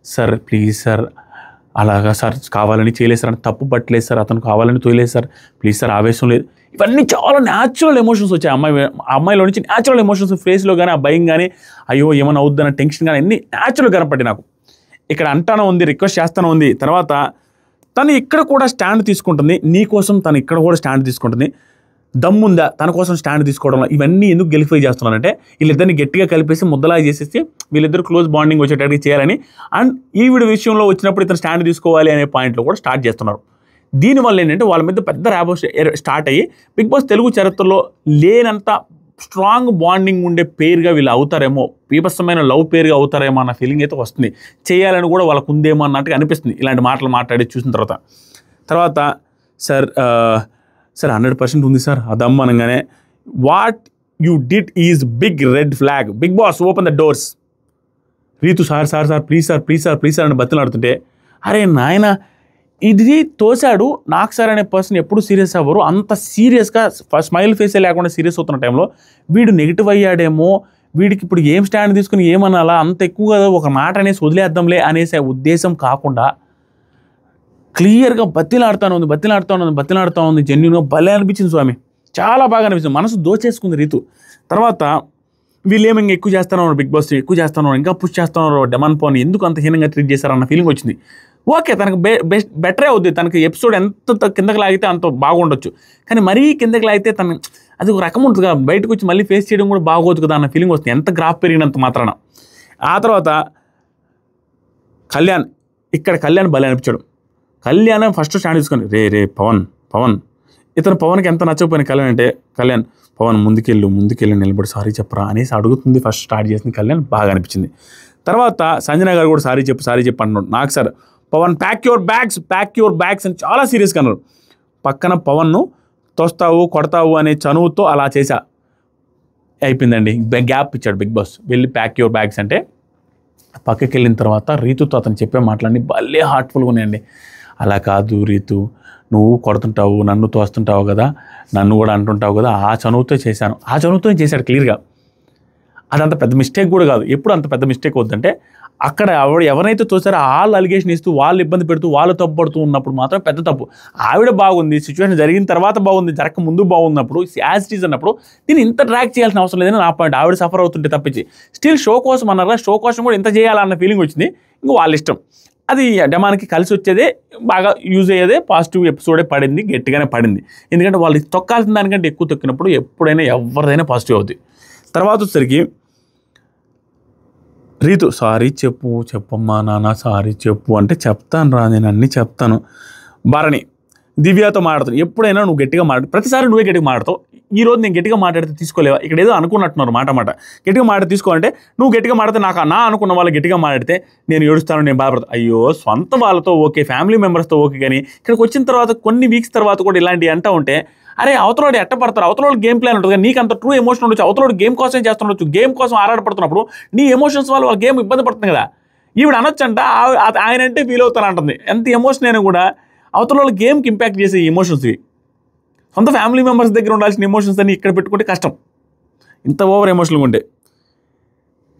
సార్ ప్లీజ్ సార్ అలాగా సార్ కావాలని చేయలేదు సార్, తప్పు పట్టలేదు సార్, అతను కావాలని తోయలేదు సార్, ప్లీజ్ సార్ ఆవేశం లేదు, ఇవన్నీ చాలా న్యాచురల్ ఎమోషన్స్ వచ్చాయి అమ్మాయిలో నుంచి. న్యాచురల్ ఎమోషన్స్ ఫేస్లో కానీ ఆ భయం కానీ అయ్యో ఏమైనా అవుద్దన్న టెన్షన్ కానీ అన్నీ న్యాచురల్గా కనపడి నాకు. ఇక్కడ అంటానో ఉంది, రిక్వెస్ట్ చేస్తానో ఉంది. తర్వాత తను ఇక్కడ కూడా స్టాండ్ తీసుకుంటుంది, నీ కోసం తను ఇక్కడ కూడా స్టాండ్ తీసుకుంటుంది. దమ్ముందా తన కోసం స్టాండ్ తీసుకోవడంలో? ఇవన్నీ ఎందుకు గెలిఫై చేస్తున్నానంటే వీళ్ళిద్దరిని గట్టిగా కలిపేసి ముద్దలా చేసేసి వీళ్ళిద్దరు క్లోజ్ బాండింగ్ వచ్చేటట్టుగా చేయాలని, అండ్ ఈ వీడి విషయంలో వచ్చినప్పుడు ఇతను స్టాండ్ తీసుకోవాలి అనే పాయింట్లో కూడా స్టార్ట్ చేస్తున్నారు. దీనివల్ల ఏంటంటే వాళ్ళ మీద పెద్ద ర్యాబో స్టార్ట్ అయ్యి బిగ్ బాస్ తెలుగు చరిత్రలో లేనంత స్ట్రాంగ్ బాండింగ్ ఉండే పేరుగా వీళ్ళు అవుతారేమో, బీభత్సమైన లవ్ పేరుగా అవుతారేమో అన్న ఫీలింగ్ అయితే వస్తుంది. చేయాలని కూడా వాళ్ళకు ఉందేమో అన్నట్టుగా అనిపిస్తుంది ఇలాంటి మాటలు మాట్లాడి చూసిన తర్వాత సార్ 100% ఉంది సార్ అదమ్మ అనగానే what you did is big red flag, Bigg Boss open the doors. Rithu sir please sir అని బతిలాడుతుంటే అరే నాయన ఇది తోశాడు. నాకు సార్ అనే పర్సన్ ఎప్పుడు సీరియస్ అవ్వరు, అంత సీరియస్గా స్మైల్ ఫేసే లేకుండా సీరియస్ అవుతున్న టైంలో వీడు నెగిటివ్ అయ్యాడేమో, వీడికి ఇప్పుడు ఏం స్టాండ్ తీసుకుని ఏమనాలా, అంత ఎక్కువగా ఒక మాట అనేసి వదిలేద్దాంలే అనేసే ఉద్దేశం కాకుండా క్లియర్గా బతిలాడుతూ ఉంది. జెన్యూన్గా భలే అనిపించింది స్వామి, చాలా బాగా అనిపించింది, మనసు దోచేసుకుంది రీతు. తర్వాత వీళ్ళేమో ఇంకా ఎక్కువ చేస్తున్నారు, బిగ్ బాస్ ఎక్కువ చేస్తున్నారు, ఇంకా పుష్ చేస్తున్నారు, డెమాన్ పవన్ ఎందుకు అంత హీనంగా ట్రీట్ చేశారన్న ఫీలింగ్ వచ్చింది. ఓకే తనకు బెటరే అవుద్ది, తనకి ఎపిసోడ్ ఎంత కిందకి లాగితే అంత బాగుండొచ్చు, కానీ మరీ కిందకి లాగితే తను అది ఒక రకం ఉంటుంది కదా, బయటకు వచ్చి మళ్ళీ ఫేస్ చేయడం కూడా బాగోదు కదా అన్న ఫీలింగ్ వస్తుంది ఎంత గ్రాఫ్ పెరిగినంత మాత్రాన. ఆ తర్వాత కళ్యాణ్ భలే అనిపించాడు. కళ్యాణ్ ఫస్ట్ స్టాండ్ తీసుకొని రే పవన్ ఇతను పవన్కి ఎంత నచ్చకపోయిన కళ్యాణ్ అంటే పవన్ ముందుకెళ్ళు నిలబడి సారీ చెప్పరా అనేసి అడుగుతుంది. ఫస్ట్ స్టార్ట్ చేసింది కళ్యాణ్, బాగా అనిపించింది. తర్వాత సంజన గారు కూడా సారీ చెప్పు అంటున్నాడు. నాకు sir Pavan pack your bags అని చాలా సీరియస్గా అన్నారు. పక్కన పవన్ను తోస్తావు కొడతావు అనే చనువుతో అలా చేశా అయిపోయిందండి. గ్యాప్ ఇచ్చాడు బిగ్ బాస్, వెళ్ళి ప్యాక్ యువర్ బ్యాగ్స్ అంటే పక్కకి వెళ్ళిన తర్వాత రీతుతో అతను చెప్పే మాటలన్నీ భలే హార్ట్ఫుల్గా ఉన్నాయండి. అలా కాదు రీతు, నువ్వు కొడుతుంటావు, నన్ను తోస్తుంటావు కదా, నన్ను కూడా అంటుంటావు కదా, ఆ చనువుతో చేశాడు క్లియర్గా. అదంత పెద్ద మిస్టేక్ కూడా కాదు, ఎప్పుడు అంత పెద్ద మిస్టేక్ వద్దంటే అక్కడ ఎవరైతే తోసారో వాళ్ళు అలిగేషన్ ఇస్తూ వాళ్ళు ఇబ్బంది పెడుతూ వాళ్ళు తప్పు పడుతూ ఉన్నప్పుడు మాత్రం పెద్ద తప్పు. ఆవిడ బాగుంది, సిచ్యువేషన్ జరిగిన తర్వాత బాగుంది, జరగక ముందు బాగున్నప్పుడు యాజ్ ఇట్ ఈజ్ అన్నప్పుడు దీన్ని ఇంత ట్రాక్ చేయాల్సిన అవసరం లేదని నా పాయింట్. ఆవిడ సఫర్ అవుతుంటే తప్పించి స్టిల్ షో కోసం అన్నారా, షో కోసం కూడా ఇంత చేయాలన్న ఫీలింగ్ వచ్చింది. ఇంకో వాళ్ళ ఇష్టం, అది డెమాన్కి కలిసి వచ్చేదే, బాగా యూజ్ అయ్యేదే, పాజిటివ్ ఎపిసోడే పడింది, గట్టిగానే పడింది. ఎందుకంటే వాళ్ళు తొక్కాల్సిన దానికంటే ఎక్కువ తొక్కినప్పుడు ఎప్పుడైనా ఎవరిదైనా పాజిటివ్ అవుతుంది. తర్వాత వచ్చేసరికి రీతు సారీ చెప్పమ్మా నాన్న సారీ చెప్పు అంటే చెప్తాను రా, నేను అన్నీ చెప్తాను. భరణి దివ్యతో మాట్లాడుతాను, ఎప్పుడైనా నువ్వు గట్టిగా ప్రతిసారి నువ్వే గట్టిగా మాట్లాడతావు, ఈరోజు నేను గట్టిగా మాట్లాడితే తీసుకోలేవా, ఇక్కడ ఏదో అనుకున్నట్టున్నారు మాట గట్టిగా మాట్లాడి తీసుకోవాలంటే నువ్వు గట్టిగా మాట్లాడితే నా అనుకున్న వాళ్ళు గట్టిగా మాట్లాడితే నేను ఏడుస్తాను, నేను బాధపడతాను. అయ్యో సొంత వాళ్ళతో ఓకే, ఫ్యామిలీ మెంబర్స్తో ఓకే, కానీ ఇక్కడికి వచ్చిన తర్వాత కొన్ని వీక్స్ తర్వాత కూడా ఇలాంటివి అంటూ ఉంటే అరే అవతలోడు ఎట్టపడతారు, అవతలోడు గేమ్ ప్లాన్ ఉంటుంది, నీకు అంత ట్రూ ఎమోషన్ ఉండొచ్చు, అవతలోడు గేమ్ కోసం చేస్తుండొచ్చు, గేమ్ కోసం ఆరాటపడుతున్నప్పుడు నీ ఎమోషన్స్ వల్ల వాళ్ళ గేమ్ ఇబ్బంది పడుతుంది కదా. ఈవిడ అనొచ్చంట ఆయన అంటే ఫీల్ అవుతానంటుంది. ఎంత ఎమోషన్ అయినా కూడా అవతల వాళ్ళ గేమ్కి ఇంపాక్ట్ చేసే ఎమోషన్స్ ఇవి. సొంత ఫ్యామిలీ మెంబర్స్ దగ్గర ఉండాల్సిన ఎమోషన్స్ అన్ని ఇక్కడ పెట్టుకుంటే కష్టం, ఇంత ఓవర్ ఎమోషనల్గా ఉంటే.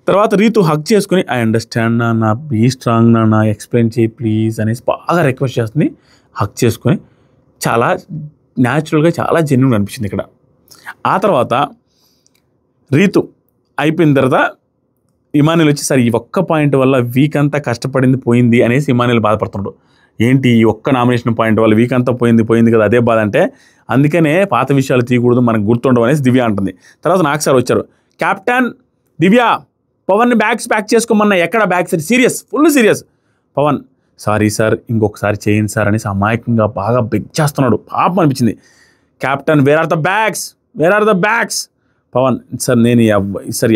తర్వాత రీతు హగ్ చేసుకుని ఐ అండర్స్టాండ్ నాన్న, బీ స్ట్రాంగ్ నాన్న, ఎక్స్ప్లెయిన్ చేయి ప్లీజ్ అనేసి బాగా రిక్వెస్ట్ చేస్తుంది. హగ్ చేసుకొని చాలా న్యాచురల్గా చాలా జెన్యూన్ అనిపించింది ఇక్కడ. ఆ తర్వాత రీతు అయిపోయిన తర్వాత ఇమానుయల్ వచ్చి సరే ఈ ఒక్క పాయింట్ వల్ల వీక్ అంతా కష్టపడింది పోయింది అనేసి ఇమానుయల్ బాధపడుతున్నాడు. ఏంటి ఈ ఒక్క నామినేషన్ పాయింట్ వల్ల వీక్ అంతా పోయింది కదా, అదే బాధ అంటే అందుకనే పాత విషయాలు తీయకూడదు, మనకు గుర్తుండవు అనేసి దివ్య అంటుంది. తర్వాత నాకు సార్ వచ్చారు, కెప్టెన్ దివ్య పవన్ని బ్యాగ్స్ ప్యాక్ చేసుకోమన్నా, ఎక్కడ bags serious, full serious. Pavan sorry sir ఇంకొకసారి చేయండి సార్ అనేసి అమాయకంగా బాగా బెగ్ చేస్తున్నాడు. పాపం అనిపించింది. Captain where are the bags Pavan sir నేను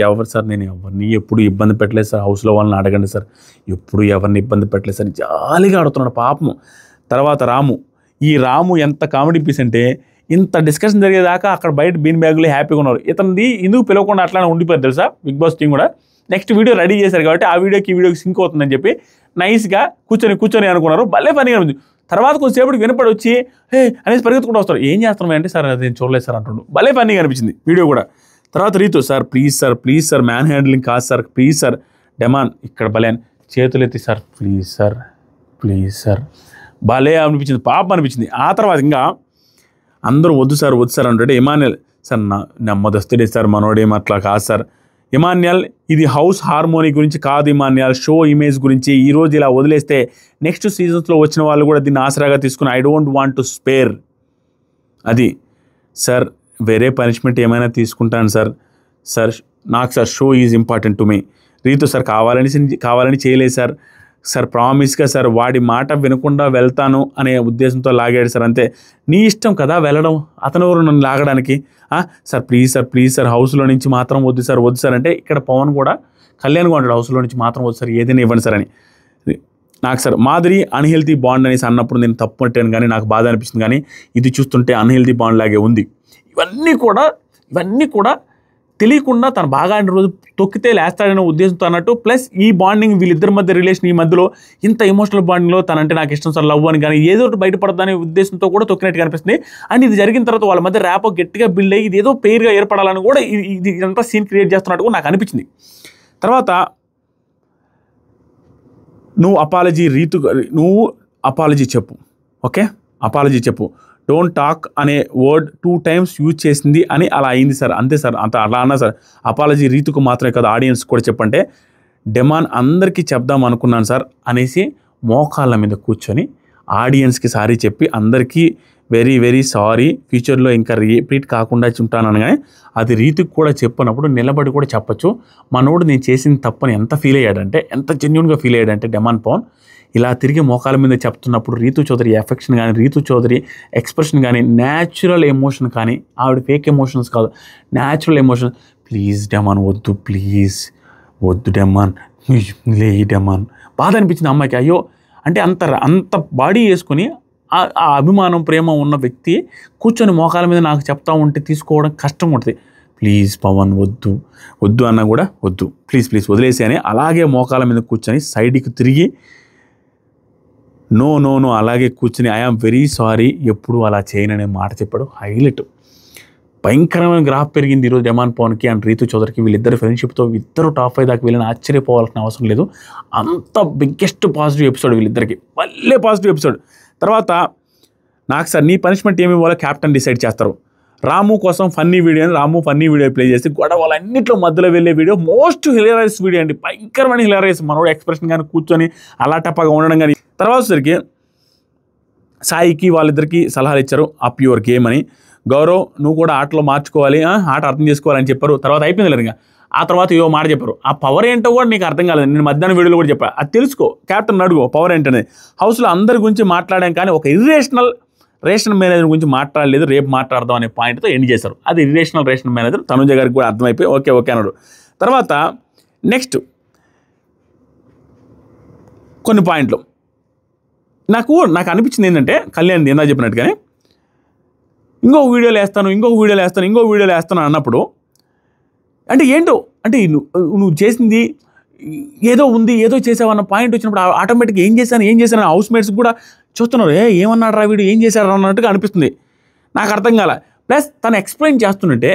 ఎవరు సార్ నేను ఎవరిని ఎప్పుడు ఇబ్బంది పెట్టలేదు సార్, హౌస్లో వాళ్ళని అడగండి సార్, ఎప్పుడు ఎవరిని ఇబ్బంది పెట్టలేదు సార్, జాలీగా ఆడుతున్నాడు పాపం. తర్వాత ఈ రాము ఎంత కామెడీ పీస్ అంటే ఇంత డిస్కషన్ జరిగేదాకా అక్కడ బయట బీన్ బ్యాగులు హ్యాపీగా ఉన్నారు. ఇతనిది ఎందుకు పిలవకుండా అట్లానే ఉండిపోయారు తెలుసా బిగ్ బాస్ టీం కూడా. నెక్స్ట్ వీడియో రెడీ చేశారు కాబట్టి ఆ వీడియోకి ఈ వీడియోకి సింక్ అవుతుందని చెప్పి నైస్గా కూర్చొని అనుకున్నారు. భలే పనిగా ఉంది. తర్వాత కొంచెంసేపటికి వినపడి వచ్చి హే అనేసి పరిగెత్తుకుంటూ వస్తారు. ఏం చేస్తున్నాం అంటే సార్ అది చూడలేదు సార్ అంటుండు. భలే పనిగా అనిపించింది వీడియో కూడా. తర్వాత Rithu sir please sir man handling కాదు సార్, ప్లీజ్ సార్. డెమాన్ ఇక్కడ భలే చేతులు ఎత్తి సార్ ప్లీజ్ సార్ భలే అనిపించింది, పాపం అనిపించింది. ఆ తర్వాత ఇంకా అందరూ వద్దు సార్ అంటే ఇమాన్యుయల్ సార్ నెమ్మదస్తుడే సార్, మనోడేం అట్లా కాదు సార్. ఇమాన్యుయల్ ఇది హౌస్ హార్మోనీ గురించి కాదు ఇమాన్యుయల్, షో ఇమేజ్ గురించి. ఈరోజు ఇలా వదిలేస్తే నెక్స్ట్ సీజన్స్లో వచ్చిన వాళ్ళు కూడా దీన్ని ఆసరాగా తీసుకుని I don't want to spare అది సార్. వేరే పనిష్మెంట్ ఏమైనా తీసుకుంటాను సార్ నాకు sir show is important to me. Rithu sir కావాలని చేయలేదు సార్ ప్రామిస్గా సార్ వాడి మాట వినకుండా వెళ్తాను అనే ఉద్దేశంతో లాగాడు సార్, అంతే. నీ ఇష్టం కదా వెళ్ళడం, అతను ఎవరు నన్ను లాగడానికి? సార్ ప్లీజ్ సార్ హౌస్లో నుంచి మాత్రం వద్దు సార్ అంటే ఇక్కడ పవన్ కూడా కళ్యాణ్ కూడా హౌస్లో నుంచి మాత్రం వద్దు సార్, ఏదైనా ఇవ్వండి సార్ అని. నాకు సార్ మాదిరి అన్హెల్తీ బాండ్ అనేసి అన్నప్పుడు నేను తప్పు పట్టాను కానీ నాకు బాధ అనిపించింది, కానీ ఇది చూస్తుంటే అన్హెల్తీ బాండ్ లాగే ఉంది. ఇవన్నీ కూడా తెలియకుండా తను బాగా ఆడిన రోజు తొక్కితే లేస్తాడనే ఉద్దేశంతో అన్నట్టు. ప్లస్ ఈ బాండింగ్ వీళ్ళిద్దరి మధ్య రిలేషన్ ఈ మధ్యలో ఇంత ఎమోషనల్ బాండింగ్లో తనంటే నాకు ఇష్టం సార్ లవ్ అని కానీ ఏదో ఒకటి బయటపడదనే ఉద్దేశంతో కూడా తొక్కినట్టు కనిపిస్తుంది. అండ్ ఇది జరిగిన తర్వాత వాళ్ళ మధ్య ర్యాపో గట్టిగా బిల్డ్ అయ్యి ఇది ఏదో పేరుగా ఏర్పడాలని కూడా ఇది ఇదంతా సీన్ క్రియేట్ చేస్తున్నట్టు కూడా నాకు అనిపించింది. తర్వాత నువ్వు అపాలజీ చెప్పు, ఓకే అపాలజీ చెప్పు. డోంట్ టాక్ అనే వర్డ్ 2 times యూజ్ చేసింది అని అలా అయింది సార్, అంతే సార్, అలా అన్నా సార్. అపాలజీ రీతుకు మాత్రమే కదా ఆడియన్స్ కూడా చెప్పంటే డెమాన్ అందరికీ చెప్దాం అనుకున్నాను సార్ అనేసి మోకాళ్ళ మీద కూర్చొని ఆడియన్స్కి సారీ చెప్పి అందరికీ వెరీ సారీ, ఫ్యూచర్లో ఇంకా రిపీట్ కాకుండా ఉంటానని. కానీ అది రీతికి కూడా చెప్పినప్పుడు నిలబడి కూడా చెప్పచ్చు. మనోడు నేను చేసిన తప్పని ఎంత ఫీల్ అయ్యాడంటే, ఎంత జెన్యూన్గా ఫీల్ అయ్యాడంటే డెమాన్ పవన్ ఇలా తిరిగి మోకాల మీద చెప్తున్నప్పుడు రీతు చౌదరి ఎఫెక్షన్ కానీ, రీతు చౌదరి ఎక్స్ప్రెషన్ కానీ, న్యాచురల్ ఎమోషన్ కానీ, ఆవిడ ఫేక్ ఎమోషన్స్ కాదు న్యాచురల్ ఎమోషన్. ప్లీజ్ డెమాన్ వద్దు డెమాన్ డెమాన్ బాధ అనిపించింది అమ్మాయికి. అయ్యో అంటే అంత బాడీ వేసుకొని ఆ అభిమానం ప్రేమ ఉన్న వ్యక్తి కూర్చొని మోకాల మీద నాకు చెప్తా ఉంటే తీసుకోవడం కష్టం ఉంటుంది. ప్లీజ్ పవన్ వద్దు అన్నా కూడా వద్దు, ప్లీజ్ వదిలేసి అని అలాగే మోకాల మీద కూర్చొని సైడ్కి తిరిగి నో అలాగే కూర్చుని ఐఆమ్ వెరీ సారీ ఎప్పుడు అలా చేయననే మాట చెప్పాడు. హైలైట్ భయంకరమైన గ్రాఫ్ పెరిగింది ఈరోజు డెమాన్ పవన్కి అండ్ రీతు చౌదరికి. వీళ్ళిద్దరు ఫ్రెండ్షిప్తో ఇద్దరు టాప్ 5 దాకా వెళ్ళిన ఆశ్చర్యపోవాల్సిన అవసరం లేదు. అంత బిగ్గెస్ట్ పాజిటివ్ ఎపిసోడ్ వీళ్ళిద్దరికి, భలే పాజిటివ్ ఎపిసోడ్. తర్వాత నాకు సార్ నీ పనిష్మెంట్ ఏమి ఇవ్వాలో క్యాప్టెన్ డిసైడ్ చేస్తారు. రాము కోసం ఫన్నీ వీడియో ప్లే చేసి గొడవలన్నింటిలో మధ్యలో వెళ్ళే వీడియో మోస్ట్ హిలేరియస్ వీడియో అండి, భయంకరమైన హిలేరియస్. మనోడు ఎక్స్ప్రెషన్ కానీ కూర్చొని అలా టప్పగా ఉండడం కానీ. తర్వాత సరికి సాయికి వాళ్ళిద్దరికి సలహాలు ఇచ్చారు, అప్ యువర్ గేమ్ అని. గౌరవ్ నువ్వు కూడా ఆటలో మార్చుకోవాలి, ఆట అర్థం చేసుకోవాలని చెప్పారు. తర్వాత అయిపోయింది లేదు ఇంకా. ఆ తర్వాత ఏవో మాట చెప్పారు. ఆ పవర్ ఏంటో కూడా నీకు అర్థం కాలేదు, నేను మధ్యాహ్నం వీడియోలో కూడా చెప్పాను. అది తెలుసుకో, క్యాప్టెన్ అడుగు పవర్ ఏంటనేది. హౌస్లో అందరి గురించి మాట్లాడాం కానీ ఒక రేషన్ మేనేజర్ గురించి మాట్లాడలేదు, రేపు మాట్లాడదాం అనే పాయింట్తో ఎండ్ చేశారు. అది రేషన్ మేనేజర్ తనుజ గారికి కూడా అర్థమైపోయి ఓకే అన్నాడు. తర్వాత నెక్స్ట్ కొన్ని పాయింట్లు నాకు అనిపించింది ఏంటంటే, కళ్యాణ్ ఏందా చెప్పినట్టుగానే ఇంకో వీడియోలు వేస్తాను అన్నప్పుడు అంటే ఏంటో అంటే నువ్వు చేసింది ఏదో ఉంది, ఏదో చేసావన్న పాయింట్ వచ్చినప్పుడు ఆటోమేటిక్గా ఏం చేశాను హౌస్ మేట్స్ కూడా చూస్తున్నారు, ఏమన్నాడు రా వీడు, ఏం చేశారు అన్నట్టుగా అనిపిస్తుంది. నాకు అర్థం కాల. ప్లస్ తను ఎక్స్ప్లెయిన్ చేస్తుంటే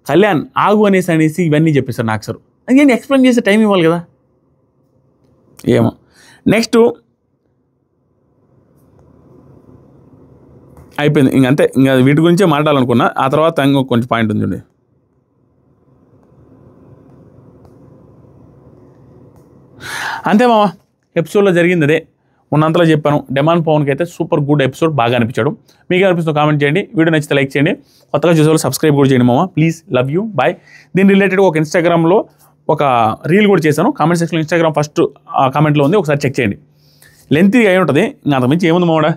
కళ్యాణ్ ఆగు అనేసి ఇవన్నీ చెప్పేశారు నాకు సార్. నేను ఎక్స్ప్లెయిన్ చేసే టైం ఇవ్వాలి కదా, ఏమో. నెక్స్ట్ అయిపోయింది ఇంకంతే, ఇంకా వీటి గురించే మాట్లాడాలనుకున్నా. ఆ తర్వాత ఇంకో కొంచెం పాయింట్ ఉంది. అంతే మామ, ఎపిసోడ్లో జరిగింది అదే, ఉన్నంతలో చెప్పాను. డెమాన్ పవన్కి అయితే సూపర్ గుడ్ ఎపిసోడ్, బాగా అనిపించాడు. మీకు అనిపిస్తుందో కామెంట్ చేయండి, వీడియో నచ్చితే లైక్ చేయండి, కొత్తగా చూసేవాళ్ళు సబ్స్క్రైబ్ కూడా చేయండి మామ, ప్లీజ్, లవ్ యూ, బాయ్. దీని రిలేటెడ్గా ఒక ఇన్స్టాగ్రామ్లో ఒక రీల్ కూడా చేశాను, కామెంట్ సెక్షన్లో ఇన్స్టాగ్రామ్ ఫస్ట్ కామెంట్లో ఉంది, ఒకసారి చెక్ చేయండి. లెంతీగా అయి ఉంటుంది, ఇంకా అంతకుమించి ఏముంది మావాడా.